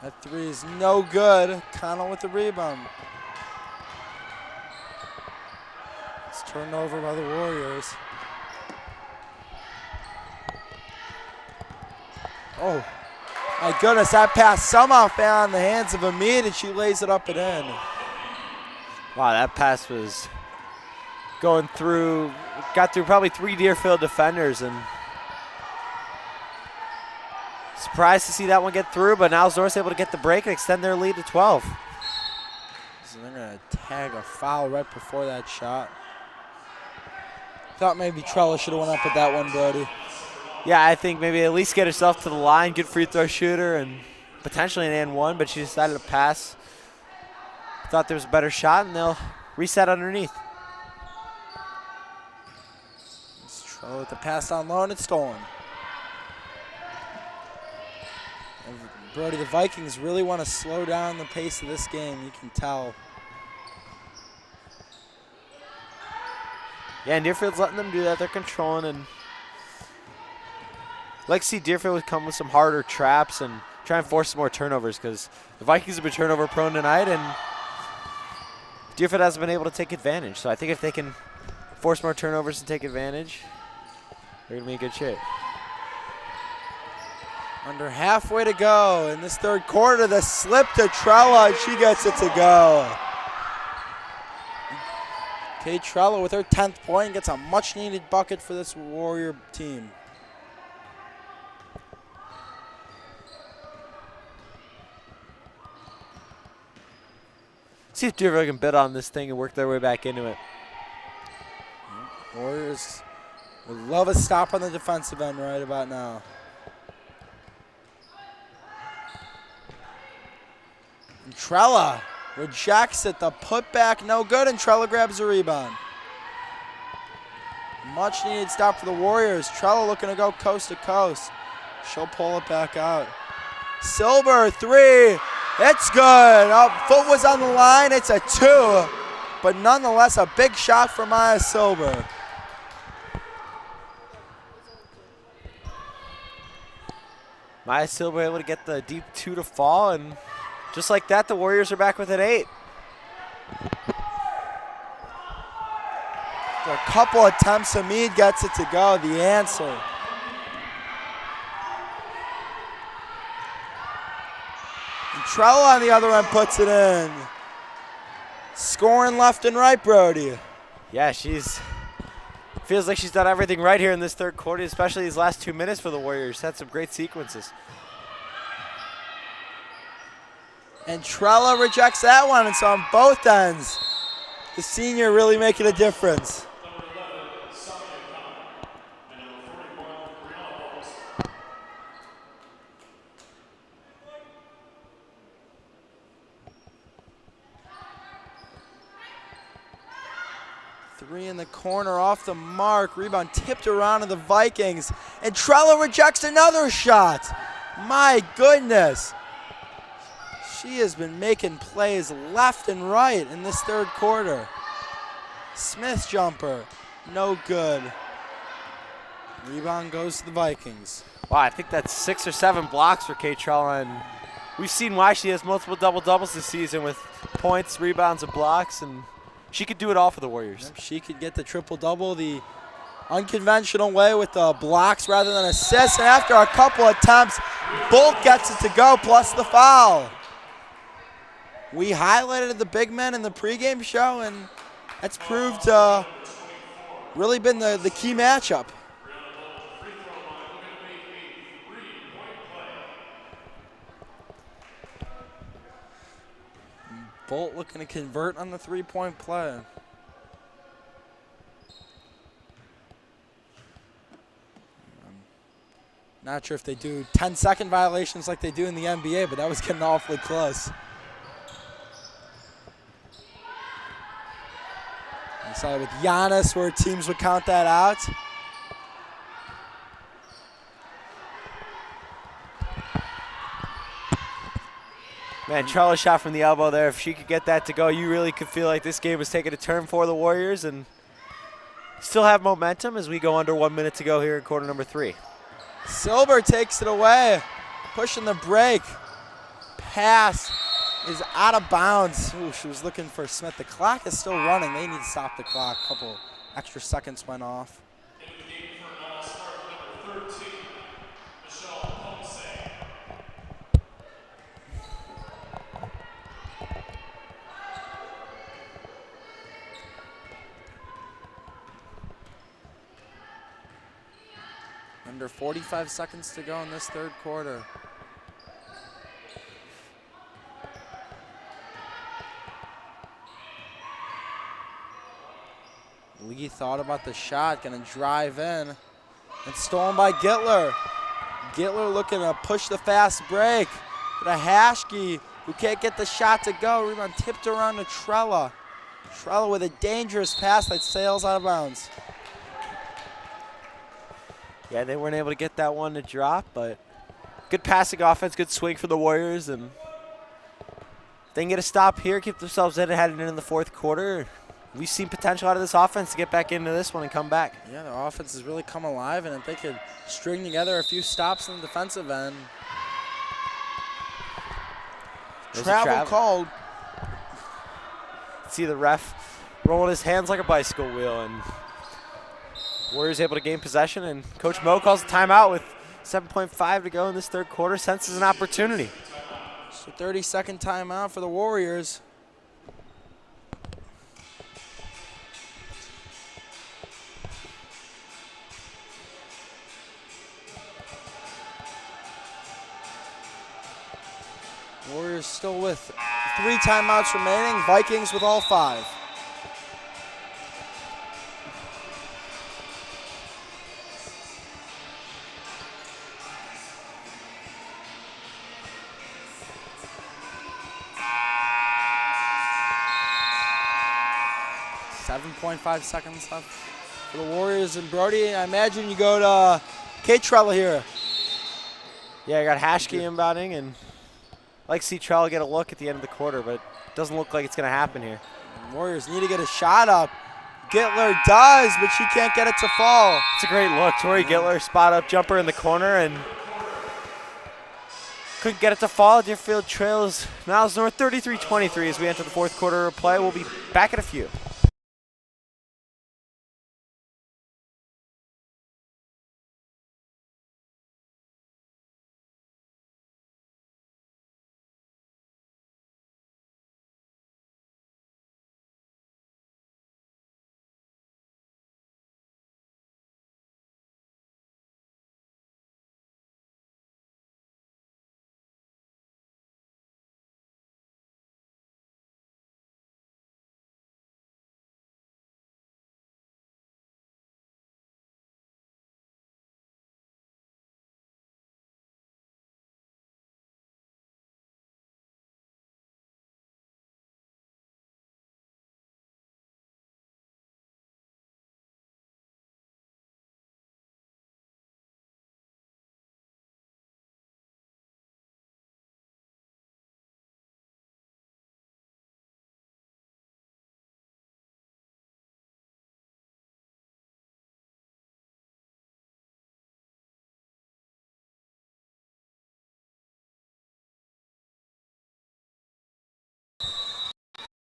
That 3 is no good. Connell with the rebound. It's turned over by the Warriors. Oh, my goodness, that pass somehow fell in the hands of Hamid, and she lays it up and in. Wow, that pass was going through, got through probably 3 Deerfield defenders, and surprised to see that one get through, but Niles North's able to get the break and extend their lead to 12. So they're going to tag a foul right before that shot. Thought maybe Trella should have went up with that one, Brody. Yeah, I think maybe at least get herself to the line, good free throw shooter, and potentially an and one, but she decided to pass. Thought there was a better shot, and they'll reset underneath. It's Trella with the pass down low, and it's stolen. And Brody, the Vikings really want to slow down the pace of this game, you can tell. Yeah, and Deerfield's letting them do that. They're controlling, and I'd like to see Deerfield would come with some harder traps and try and force some more turnovers, because the Vikings have been turnover prone tonight, and Deerfield hasn't been able to take advantage. So I think if they can force more turnovers and take advantage, they're going to be in good shape. Under halfway to go in this third quarter, the slip to Trella, and she gets it to go. Kate Trella with her 10th point gets a much-needed bucket for this Warrior team. See if Deerfield can bid on this thing and work their way back into it. Warriors would love a stop on the defensive end right about now. And Trella rejects it. The putback, no good, and Trella grabs the rebound. Much needed stop for the Warriors. Trella looking to go coast to coast. She'll pull it back out. Silber, 3. It's good. Oh, foot was on the line. It's a 2. But nonetheless, a big shot for Maya Silber. Maya Silber able to get the deep 2 to fall, and just like that, the Warriors are back with an 8. After a couple attempts, Hamid gets it to go. The answer. And Trella on the other end puts it in. Scoring left and right, Brody. Yeah, feels like she's done everything right here in this third quarter, especially these last 2 minutes for the Warriors. Had some great sequences. And Trella rejects that one, and so on both ends, the senior really making a difference. Three in the corner, off the mark. Rebound tipped around to the Vikings. And Trella rejects another shot. My goodness. She She has been making plays left and right in this third quarter. Smith's jumper, no good. Rebound goes to the Vikings. Wow, I think that's 6 or 7 blocks for Kate Trella, and we've seen why she has multiple double-doubles this season with points, rebounds, and blocks, and she could do it all for the Warriors. Yep, she could get the triple-double the unconventional way with the blocks rather than assists, and after a couple attempts, Bolt gets it to go, plus the foul. We highlighted the big men in the pregame show, and that's proved really been the key matchup. Bolt looking to convert on the three-point play. Not sure if they do 10-second violations like they do in the NBA, but that was getting awfully close. We saw it with Giannis where teams would count that out. Man, Charlotte shot from the elbow there. If she could get that to go, you really could feel like this game was taking a turn for the Warriors and still have momentum as we go under 1 minute to go here in quarter number 3. Silber takes it away, pushing the break. Pass is out of bounds. Ooh, she was looking for Smith. The clock is still running. They need to stop the clock. A couple extra seconds went off. Under 45 seconds to go in this third quarter. Lee thought about the shot, gonna drive in. And stolen by Gittler. Gittler looking to push the fast break. But a Hashke who can't get the shot to go. Rebound tipped around to Trella. Trella with a dangerous pass that sails out of bounds. Yeah, they weren't able to get that one to drop, but good passing offense, good swing for the Warriors, and if they can get a stop here, keep themselves in and heading into the fourth quarter. We've seen potential out of this offense to get back into this one and come back. Yeah, their offense has really come alive, and if they could string together a few stops in the defensive end. Travel called. See the ref rolling his hands like a bicycle wheel, and Warriors able to gain possession, and Coach Mo calls a timeout with 7.5 to go in this third quarter. Senses an opportunity. Just a 30-second timeout for the Warriors. Warriors still with 3 timeouts remaining. Vikings with all 5. .5 seconds left for the Warriors. And Brody, I imagine you go to Kate Trella here. Yeah, I got Hashke inbounding, and I'd like to see Trella get a look at the end of the quarter, but it doesn't look like it's going to happen here. And Warriors need to get a shot up. Gittler does, but she can't get it to fall. It's a great look. Tori Gittler, spot up jumper in the corner, and couldn't get it to fall. Deerfield trails Niles North 33-23 as we enter the fourth quarter of play. We'll be back in a few.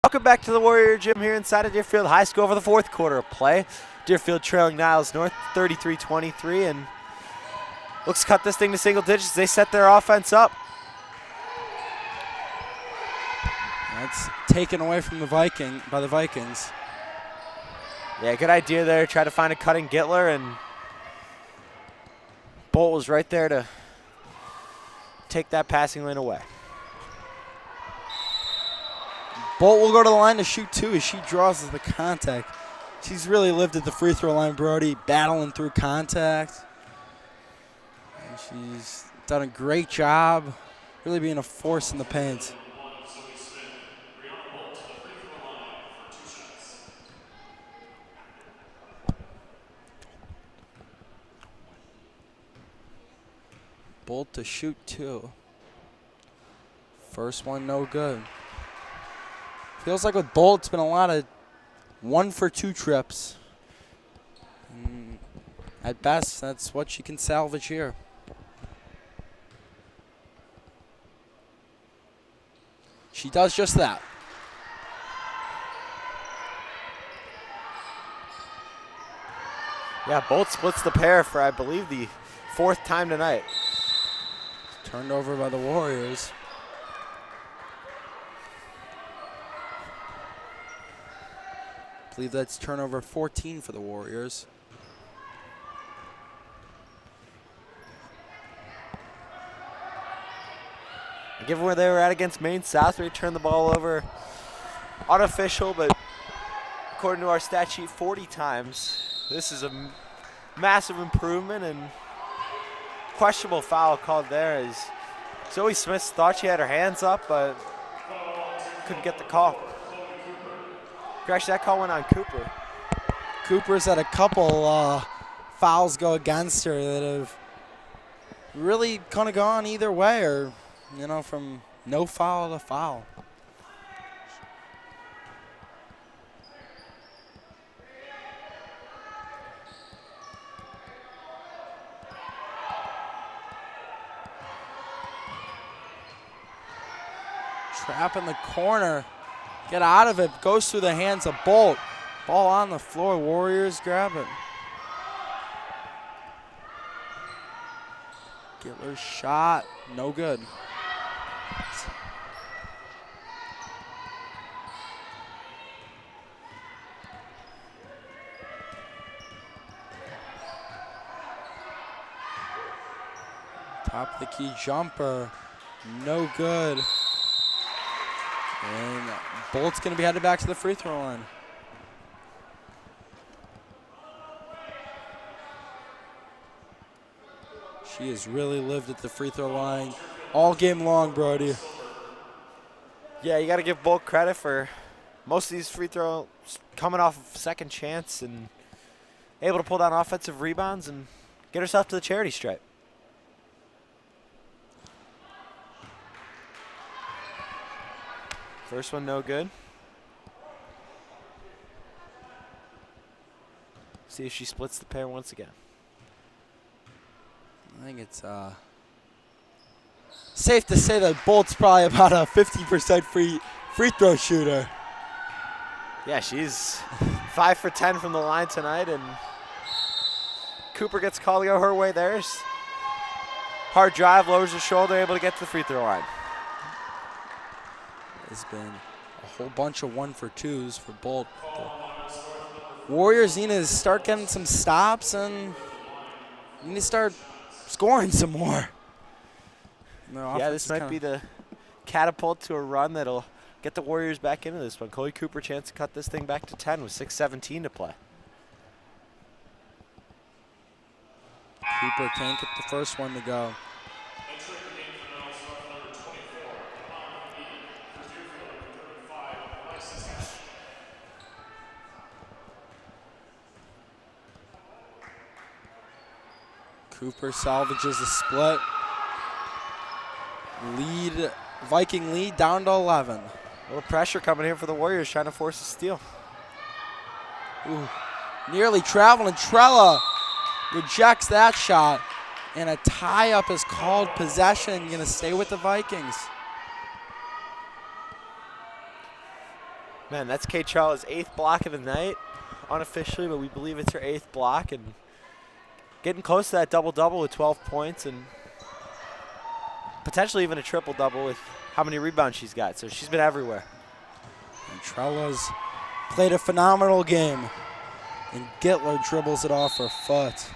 Welcome back to the Warrior Gym here inside of Deerfield High School for the fourth quarter of play. Deerfield trailing Niles North 33-23, and looks to cut this thing to single digits. They set their offense up. That's taken away from the Vikings. Yeah, good idea there. Try to find a cutting Gittler, and Bolt was right there to take that passing lane away. Bolt will go to the line to shoot two as she draws the contact. She's really lived at the free throw line, Brody, battling through contact. And she's done a great job, really being a force in the paint. Bolt to shoot two. First one, no good. Feels like with Bolt, it's been a lot of 1-for-2 trips. And at best, that's what she can salvage here. She does just that. Yeah, Bolt splits the pair for, I believe, the fourth time tonight. Turned over by the Warriors. I believe that's turnover 14 for the Warriors. Given where they were at against Maine South, they turned the ball over unofficial, but according to our stat sheet, 40 times. This is a massive improvement, and questionable foul called there as Zoe Smith thought she had her hands up, but couldn't get the call. Actually, that call went on Cooper. Cooper's had a couple fouls go against her that have really kind of gone either way, or, you know, from no foul to foul. Trap in the corner. Get out of it. Goes through the hands of Bolt. Ball on the floor. Warriors grab it. Gittler's shot. No good. Top of the key jumper. No good. And Bolt's going to be headed back to the free throw line. She has really lived at the free throw line all game long, Brody. Yeah, you got to give Bolt credit for most of these free throws coming off of second chance and able to pull down offensive rebounds and get herself to the charity stripe. First one, no good. See if she splits the pair once again. I think it's safe to say that Bolt's probably about a 50% free throw shooter. Yeah, she's 5 for 10 from the line tonight, and Cooper gets called to go her way there. Hard drive, lowers her shoulder, able to get to the free throw line. Has been a whole bunch of 1-for-2s for Bolt. The Warriors need to start getting some stops and need to start scoring some more. Yeah, this might be the catapult to a run that'll get the Warriors back into this one. Coley Cooper chance to cut this thing back to 10 with 6:17 to play. Cooper can't get the first one to go. Cooper salvages the split. Viking lead down to 11. A little pressure coming here for the Warriors, trying to force a steal. Ooh, nearly traveling. Trella rejects that shot, and a tie-up is called. Possession going to stay with the Vikings. Man, that's Kate Charlotte's 8th block of the night, unofficially, but we believe it's her 8th block, and getting close to that double-double with 12 points and potentially even a triple-double with how many rebounds she's got. So she's been everywhere. And Trella's played a phenomenal game. And Gittler dribbles it off her foot.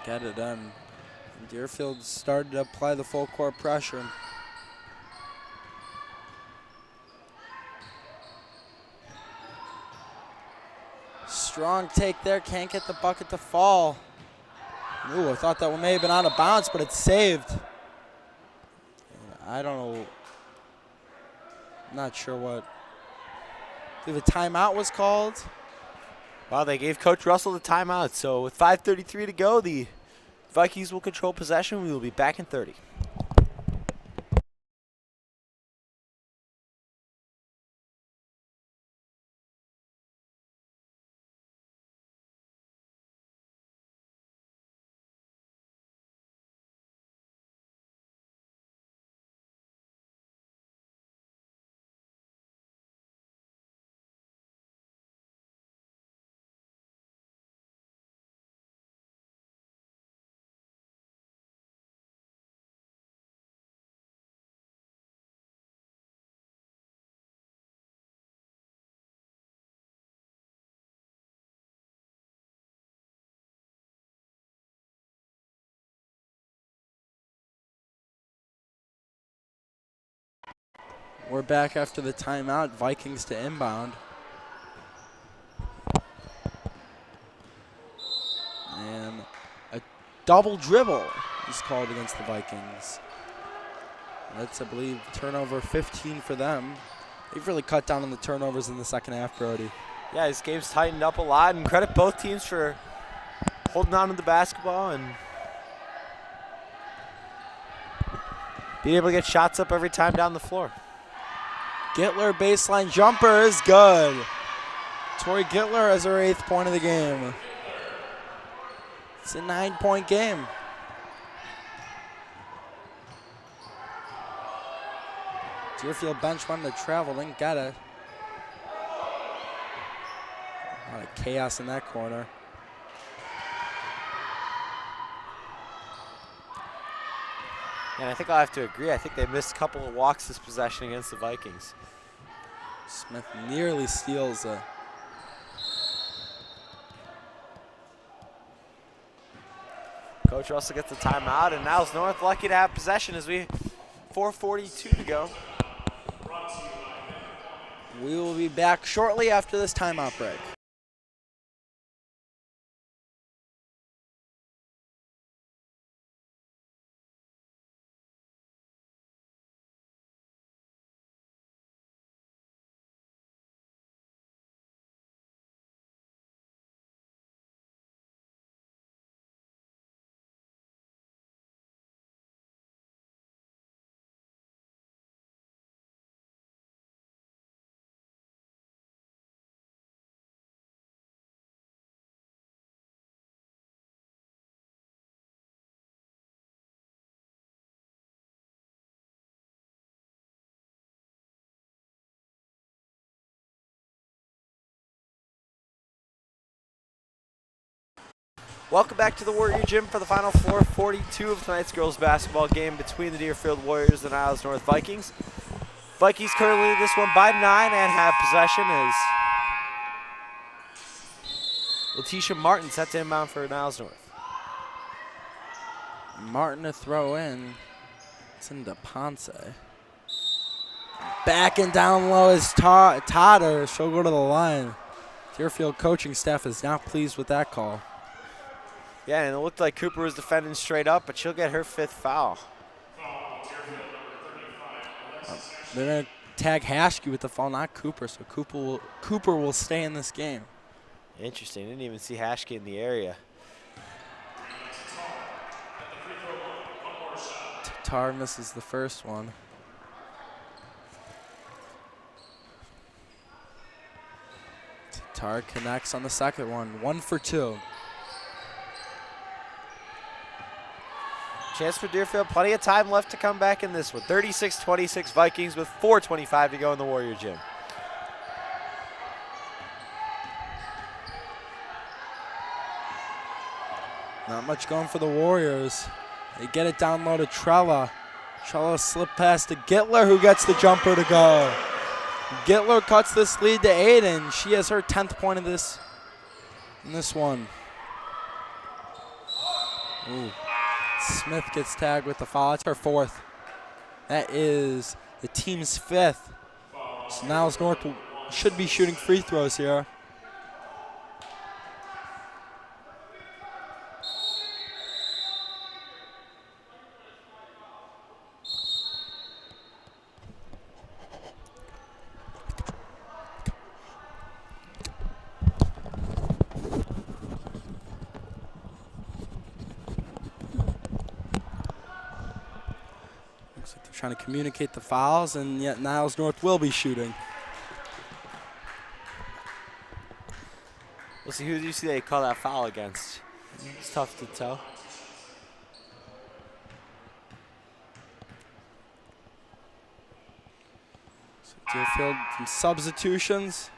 Get it done. Deerfield started to apply the full court pressure. Strong take there, can't get the bucket to fall. Ooh, I thought that may have been out of bounds, but it's saved. I don't know. I'm not sure what. I believe a timeout was called. Well, they gave Coach Russell the timeout, so with 5:33 to go, the Vikings will control possession. We will be back in 30. We're back after the timeout. Vikings to inbound. And a double dribble is called against the Vikings. That's, I believe, turnover 15 for them. They've really cut down on the turnovers in the second half, Brody. Yeah, this game's tightened up a lot, and credit both teams for holding on to the basketball and being able to get shots up every time down the floor. Gittler baseline jumper is good. Tori Gittler has her 8th point of the game. It's a 9-point game. Deerfield bench wanted to travel, didn't get it. A lot of chaos in that corner. And I think I'll have to agree. I think they missed a couple of walks this possession against the Vikings. Smith nearly steals a. Coach Russell gets the timeout, and Niles North lucky to have possession as we 4:42 to go. We will be back shortly after this timeout break. Welcome back to the Warrior Gym for the final 4:42 of tonight's girls basketball game between the Deerfield Warriors and the Niles North Vikings. Vikings currently lead this one by 9 and have possession as Letitia Martin set to inbound for Niles North. Martin to throw in. It's into Ponce. Back and down low is Totter. She'll go to the line. Deerfield coaching staff is not pleased with that call. Yeah, and it looked like Cooper was defending straight up, but she'll get her 5th foul. They're going to tag Hashke with the foul, not Cooper, so Cooper will stay in this game. Interesting. Didn't even see Hashke in the area. Tatar misses the first one. Tar connects on the second one. 1 for 2. Chance for Deerfield. Plenty of time left to come back in this one. 36-26 Vikings with 4:25 to go in the Warrior Gym. Not much going for the Warriors. They get it down low to Trella. Trella slip pass to Gittler, who gets the jumper to go. Gittler cuts this lead to 8, and she has her 10th point of this in this one. Ooh. Smith gets tagged with the foul. It's her 4th. That is the team's 5th. So Niles North should be shooting free throws here. Trying to communicate the fouls, and yet Niles North will be shooting. We'll see who do you see they call that foul against. It's tough to tell. So Deerfield, some substitutions.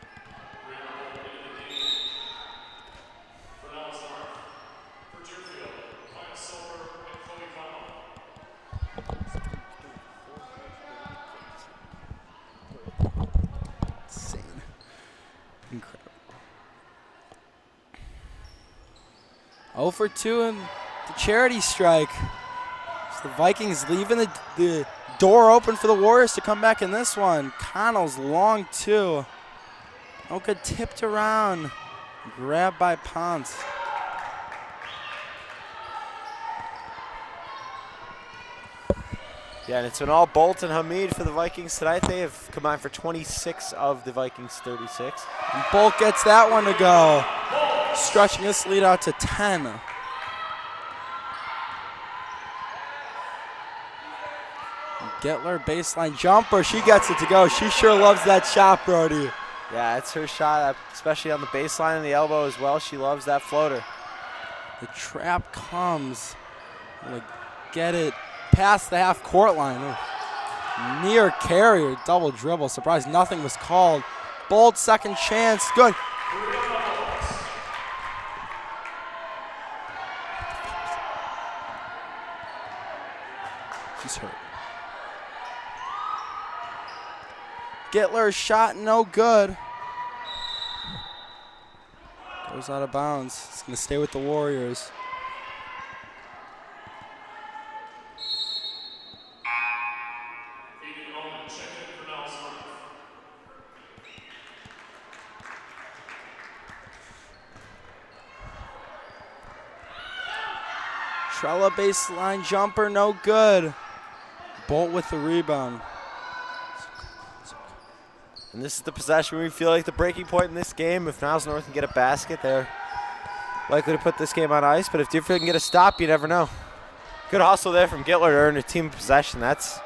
Incredible. 0 for 2 in the charity strike. So the Vikings leaving the door open for the Warriors to come back in this one. Connell's long 2. Oka tipped around. Grabbed by Ponce. Yeah, and it's been all Bolt and Hamid for the Vikings tonight. They have combined for 26 of the Vikings' 36. And Bolt gets that one to go, stretching this lead out to 10. Gittler baseline jumper. She gets it to go. She sure loves that shot, Brody. Yeah, it's her shot, especially on the baseline and the elbow as well. She loves that floater. The trap comes. Like, get it past the half-court line. Ooh. Near carry, double dribble. Surprised nothing was called. Bold second chance. Good. She's hurt. Gittler's shot no good. Goes out of bounds. It's going to stay with the Warriors. Trella baseline jumper, no good. Bolt with the rebound. And this is the possession we feel like the breaking point in this game. If Niles North can get a basket, they're likely to put this game on ice. But if Deerfield can get a stop, you never know. Good hustle there from Gittler to earn a team possession. That's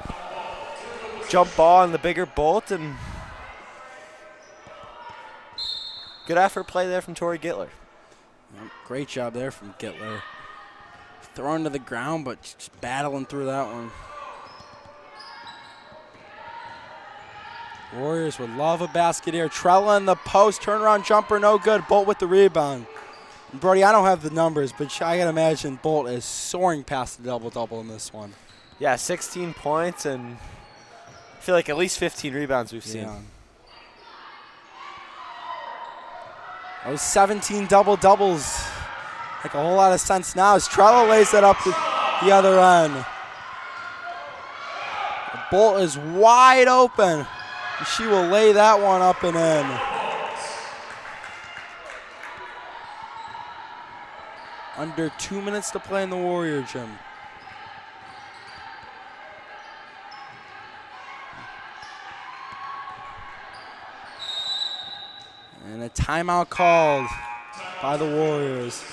jump ball on the bigger Bolt, and good effort play there from Tori Gittler. Great job there from Gittler. Thrown to the ground, but just battling through that one. Warriors would love a basket here. Trella in the post, turnaround jumper, no good. Bolt with the rebound. And Brody, I don't have the numbers, but I gotta imagine Bolt is soaring past the double-double in this one. Yeah, 16 points, and I feel like at least 15 rebounds we've seen. Yeah. Those 17 double-doubles make a whole lot of sense now as Trella lays it up the other end. The Bolt is wide open. She will lay that one up and in. Under 2 minutes to play in the Warrior Gym. And a timeout called by the Warriors.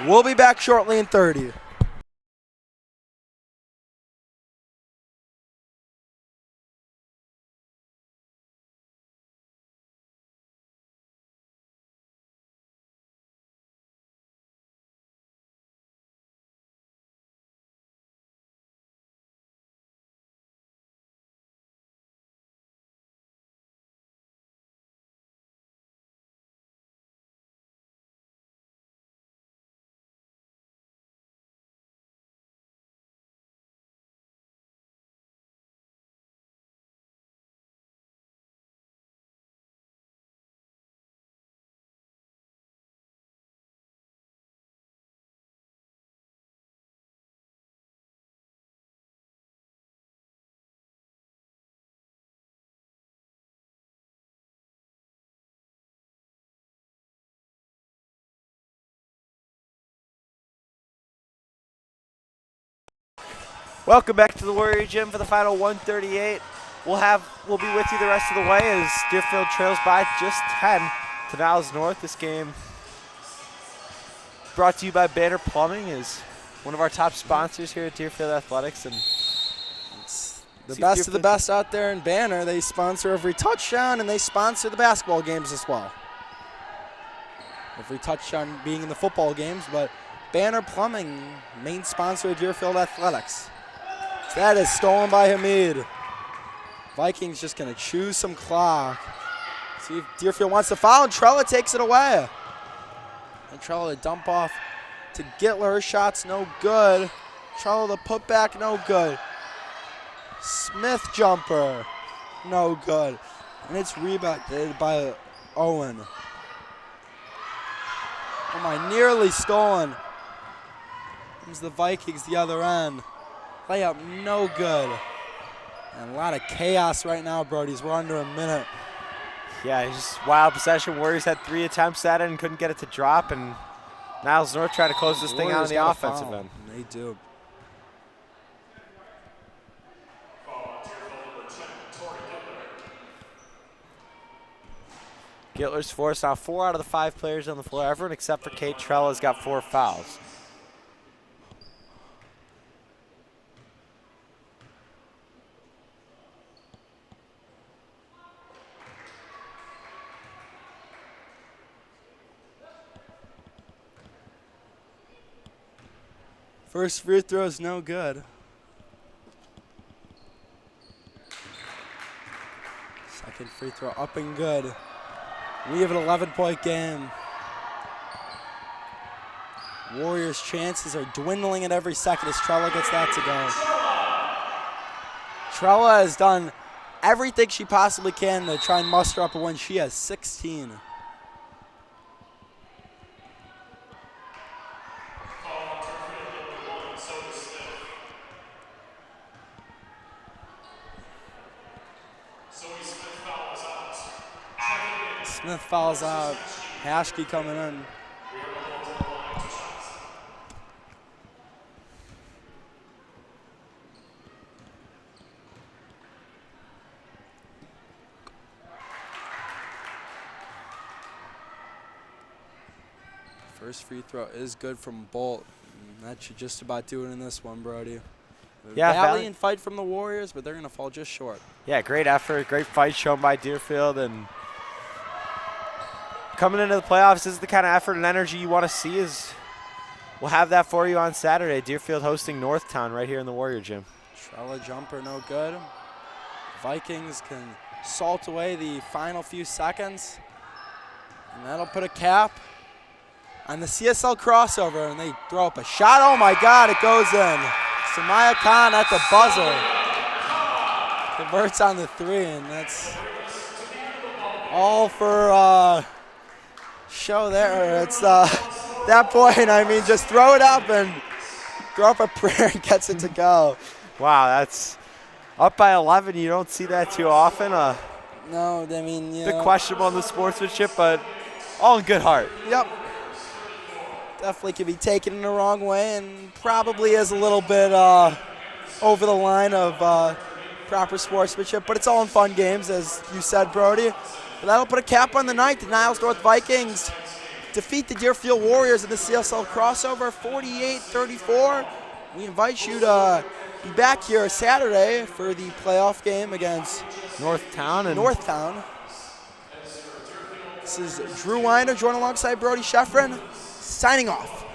We'll be back shortly in 30. Welcome back to the Warrior Gym for the final 138. We'll be with you the rest of the way as Deerfield trails by just 10 to Niles North. This game brought to you by Banner Plumbing, is one of our top sponsors here at Deerfield Athletics, and it's the best of the best out there in Banner. They sponsor every touchdown, and they sponsor the basketball games as well. Every touchdown being in the football games, but Banner Plumbing, main sponsor of Deerfield Athletics. That is stolen by Hamid. Vikings just going to choose some clock. See if Deerfield wants to foul, and Trella takes it away. And Trella to dump off to Gittler. Her shot's no good. Trella the putback, no good. Smith jumper, no good. And it's rebounded by Owen. Oh my, nearly stolen. Comes the Vikings the other end. Layup no good. And a lot of chaos right now, Brody's. We're under a minute. Yeah, just wild possession. Warriors had 3 attempts at it and couldn't get it to drop, and Niles North trying to close this thing out on the offensive end. They do. Gittler's forced now 4 out of the 5 players on the floor. Everyone except for Kate Trella has got 4 fouls. First free throw is no good. Second free throw up and good. We have an 11-point game. Warriors' chances are dwindling at every second as Trella gets that to go. Trella has done everything she possibly can to try and muster up a win. She has 16. Smith fouls out. Hashke coming in. First free throw is good from Bolt. And that should just about do it in this one, Brody. Yeah, valiant fight from the Warriors, but they're going to fall just short. Yeah, great effort, great fight shown by Deerfield, and coming into the playoffs, this is the kind of effort and energy you want to see. We'll have that for you on Saturday. Deerfield hosting Northtown right here in the Warrior Gym. Trella jumper no good. Vikings can salt away the final few seconds, and that'll put a cap on the CSL crossover, and they throw up a shot. Oh my God, it goes in. Samaya Khan at the buzzer. Converts on the 3, and that's all for show there. It's that point, I mean, just throw it up and throw up a prayer and gets it to go. Wow, that's up by 11. You don't see that too often. No, I mean, a bit questionable on the sportsmanship, but all in good heart. Yep. Definitely could be taken in the wrong way, and probably is a little bit over the line of proper sportsmanship, but it's all in fun games, as you said, Brody. But that'll put a cap on the night. The Niles North Vikings defeat the Deerfield Warriors in the CSL crossover 48-34. We invite you to be back here Saturday for the playoff game against Northtown. This is Drew Weiner, joined alongside Brody Sheffrin, signing off.